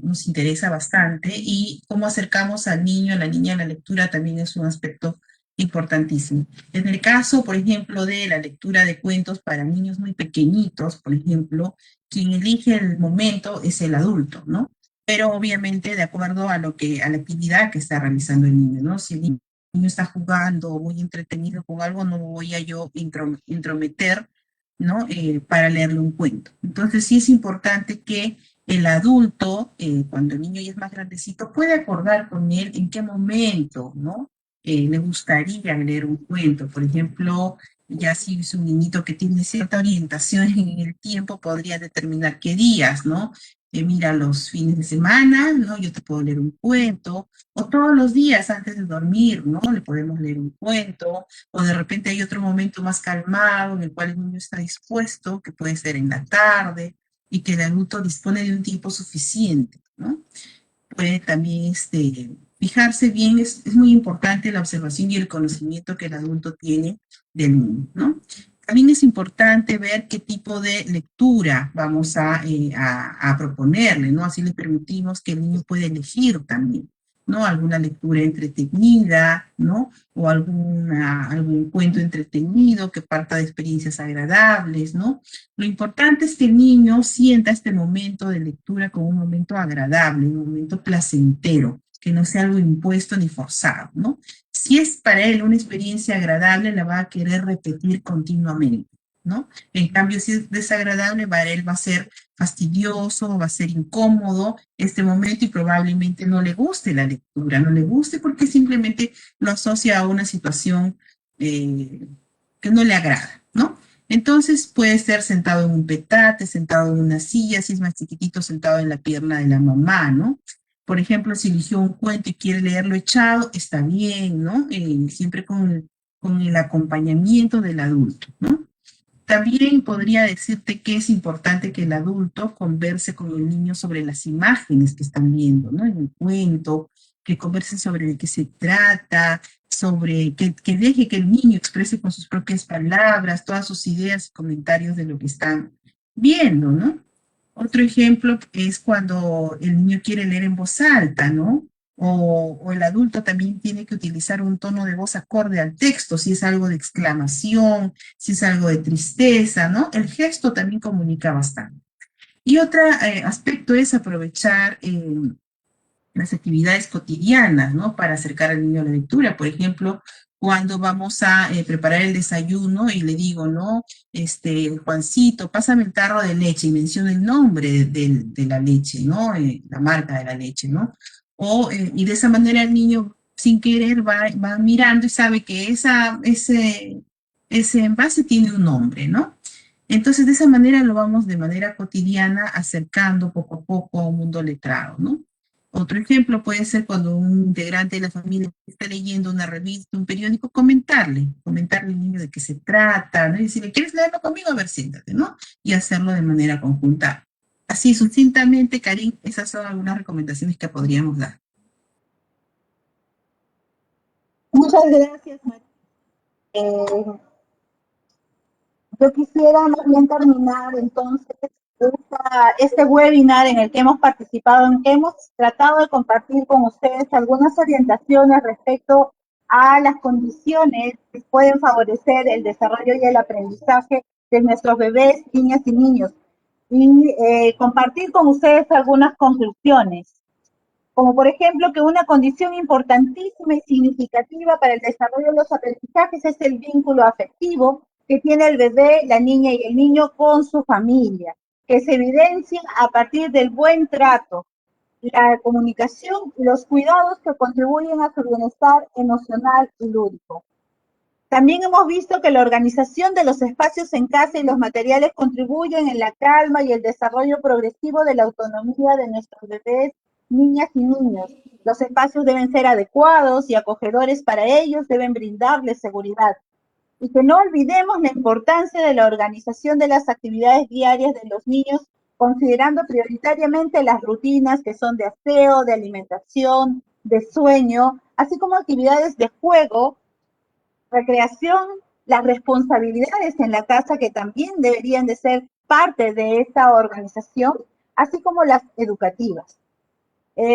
nos interesa bastante y cómo acercamos al niño, a la niña a la lectura también es un aspecto importantísimo. En el caso, por ejemplo, de la lectura de cuentos para niños muy pequeñitos, por ejemplo, quien elige el momento es el adulto, ¿no? Pero obviamente de acuerdo a a la actividad que está realizando el niño, ¿no? Si el niño está jugando o muy entretenido con algo, no voy a yo intrometer, ¿no? Para leerle un cuento. Entonces sí es importante que el adulto, cuando el niño ya es más grandecito, puede acordar con él en qué momento, ¿no? Le gustaría leer un cuento. Por ejemplo, ya si es un niñito que tiene cierta orientación en el tiempo, podría determinar qué días, ¿no? Mira, los fines de semana, ¿no? Yo te puedo leer un cuento, o todos los días antes de dormir, ¿no? Le podemos leer un cuento, o de repente hay otro momento más calmado en el cual el niño está dispuesto, que puede ser en la tarde, y que el adulto dispone de un tiempo suficiente, ¿no? Puede también fijarse bien, es muy importante la observación y el conocimiento que el adulto tiene del niño, ¿no? También es importante ver qué tipo de lectura vamos a proponerle, ¿no? Así le permitimos que el niño pueda elegir también, ¿no? Alguna lectura entretenida, ¿no? O algún cuento entretenido que parta de experiencias agradables, ¿no? Lo importante es que el niño sienta este momento de lectura como un momento agradable, un momento placentero, que no sea algo impuesto ni forzado, ¿no? Si es para él una experiencia agradable, la va a querer repetir continuamente, ¿no? En cambio, si es desagradable, para él va a ser fastidioso, va a ser incómodo este momento y probablemente no le guste la lectura, no le guste porque simplemente lo asocia a una situación que no le agrada, ¿no? Entonces puede ser sentado en un petate, sentado en una silla, si es más chiquitito, sentado en la pierna de la mamá, ¿no? Por ejemplo, si eligió un cuento y quiere leerlo echado, está bien, ¿no? Siempre con el acompañamiento del adulto, ¿no? También podría decirte que es importante que el adulto converse con el niño sobre las imágenes que están viendo, ¿no? En el cuento, que converse sobre de qué se trata, sobre que deje que el niño exprese con sus propias palabras todas sus ideas y comentarios de lo que están viendo, ¿no? Otro ejemplo es cuando el niño quiere leer en voz alta, ¿no? O el adulto también tiene que utilizar un tono de voz acorde al texto, si es algo de exclamación, si es algo de tristeza, ¿no? El gesto también comunica bastante. Y otro aspecto es aprovechar las actividades cotidianas, ¿no? Para acercar al niño a la lectura. Por ejemplo, cuando vamos a preparar el desayuno y le digo, ¿no? Juancito, pásame el tarro de leche y menciona el nombre de la leche, ¿no? La marca de la leche, ¿no? Y de esa manera el niño, sin querer, va mirando y sabe que ese envase tiene un nombre, ¿no? Entonces, de esa manera lo vamos de manera cotidiana acercando poco a poco a un mundo letrado, ¿no? Otro ejemplo puede ser cuando un integrante de la familia está leyendo una revista, un periódico, comentarle al niño de qué se trata, ¿no? Y decirle, ¿quieres leerlo conmigo? A ver, siéntate, ¿no? Y hacerlo de manera conjunta. Así, sucintamente, Karin, esas son algunas recomendaciones que podríamos dar. Muchas gracias, María. Yo quisiera más bien terminar entonces este webinar en el que hemos participado, en que hemos tratado de compartir con ustedes algunas orientaciones respecto a las condiciones que pueden favorecer el desarrollo y el aprendizaje de nuestros bebés, niñas y niños. Y compartir con ustedes algunas conclusiones, como por ejemplo que una condición importantísima y significativa para el desarrollo de los aprendizajes es el vínculo afectivo que tiene el bebé, la niña y el niño con su familia, que se evidencia a partir del buen trato, la comunicación y los cuidados que contribuyen a su bienestar emocional y lúdico. También hemos visto que la organización de los espacios en casa y los materiales contribuyen en la calma y el desarrollo progresivo de la autonomía de nuestros bebés, niñas y niños. Los espacios deben ser adecuados y acogedores para ellos, deben brindarles seguridad. Y que no olvidemos la importancia de la organización de las actividades diarias de los niños, considerando prioritariamente las rutinas que son de aseo, de alimentación, de sueño, así como actividades de juego, recreación las responsabilidades en la casa que también deberían de ser parte de esta organización, así como las educativas.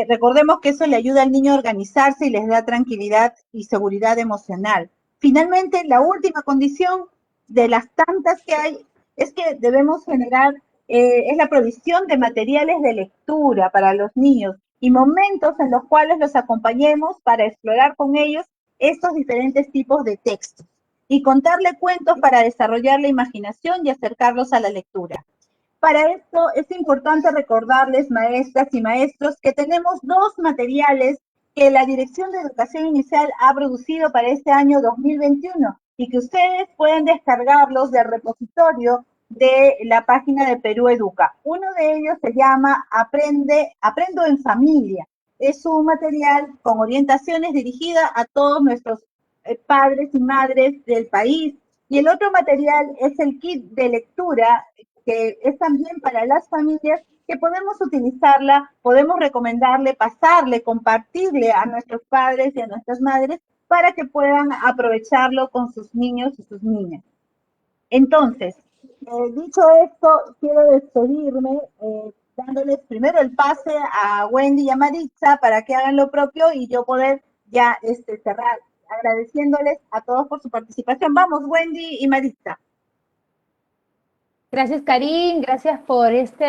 Recordemos que eso le ayuda al niño a organizarse y les da tranquilidad y seguridad emocional. Finalmente, la última condición de las tantas que hay es que debemos generar, es la provisión de materiales de lectura para los niños y momentos en los cuales los acompañemos para explorar con ellos estos diferentes tipos de textos y contarle cuentos para desarrollar la imaginación y acercarlos a la lectura. Para esto es importante recordarles, maestras y maestros, que tenemos dos materiales que la Dirección de Educación Inicial ha producido para este año 2021 y que ustedes pueden descargarlos del repositorio de la página de Perú Educa. Uno de ellos se llama Aprendo en Familia. Es un material con orientaciones dirigidas a todos nuestros padres y madres del país. Y el otro material es el kit de lectura, que es también para las familias, que podemos utilizarla, podemos recomendarle, pasarle, compartirle a nuestros padres y a nuestras madres para que puedan aprovecharlo con sus niños y sus niñas. Entonces, dicho esto, quiero despedirme dándoles primero el pase a Wendy y a Maritza para que hagan lo propio y yo poder ya cerrar agradeciéndoles a todos por su participación. Vamos, Wendy y Maritza. Gracias, Karin, gracias por esta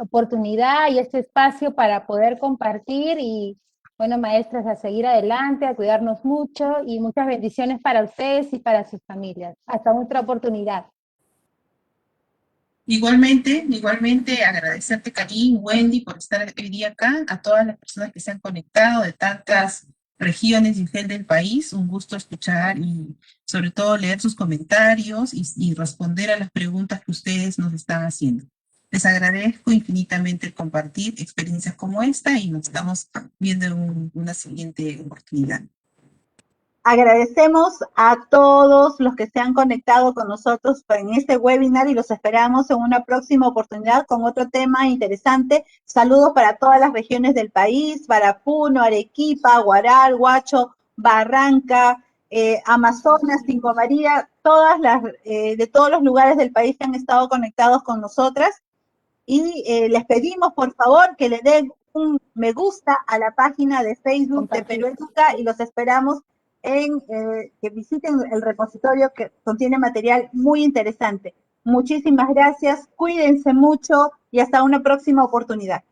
oportunidad y este espacio para poder compartir y, bueno, maestras, a seguir adelante, a cuidarnos mucho y muchas bendiciones para ustedes y para sus familias. Hasta otra oportunidad. Igualmente agradecerte, Karin, Wendy, por estar hoy día acá, a todas las personas que se han conectado de tantas regiones y del país. Un gusto escuchar y sobre todo leer sus comentarios y responder a las preguntas que ustedes nos están haciendo. Les agradezco infinitamente el compartir experiencias como esta y nos estamos viendo en una siguiente oportunidad. Agradecemos a todos los que se han conectado con nosotros en este webinar y los esperamos en una próxima oportunidad con otro tema interesante. Saludos para todas las regiones del país, para Puno, Arequipa, Huaral, Huacho, Barranca, Amazonas, Cinco María, de todos los lugares del país que han estado conectados con nosotras. Y les pedimos, por favor, que le den un me gusta a la página de Facebook de Perú Educa y los esperamos que visiten el repositorio que contiene material muy interesante. Muchísimas gracias, cuídense mucho y hasta una próxima oportunidad.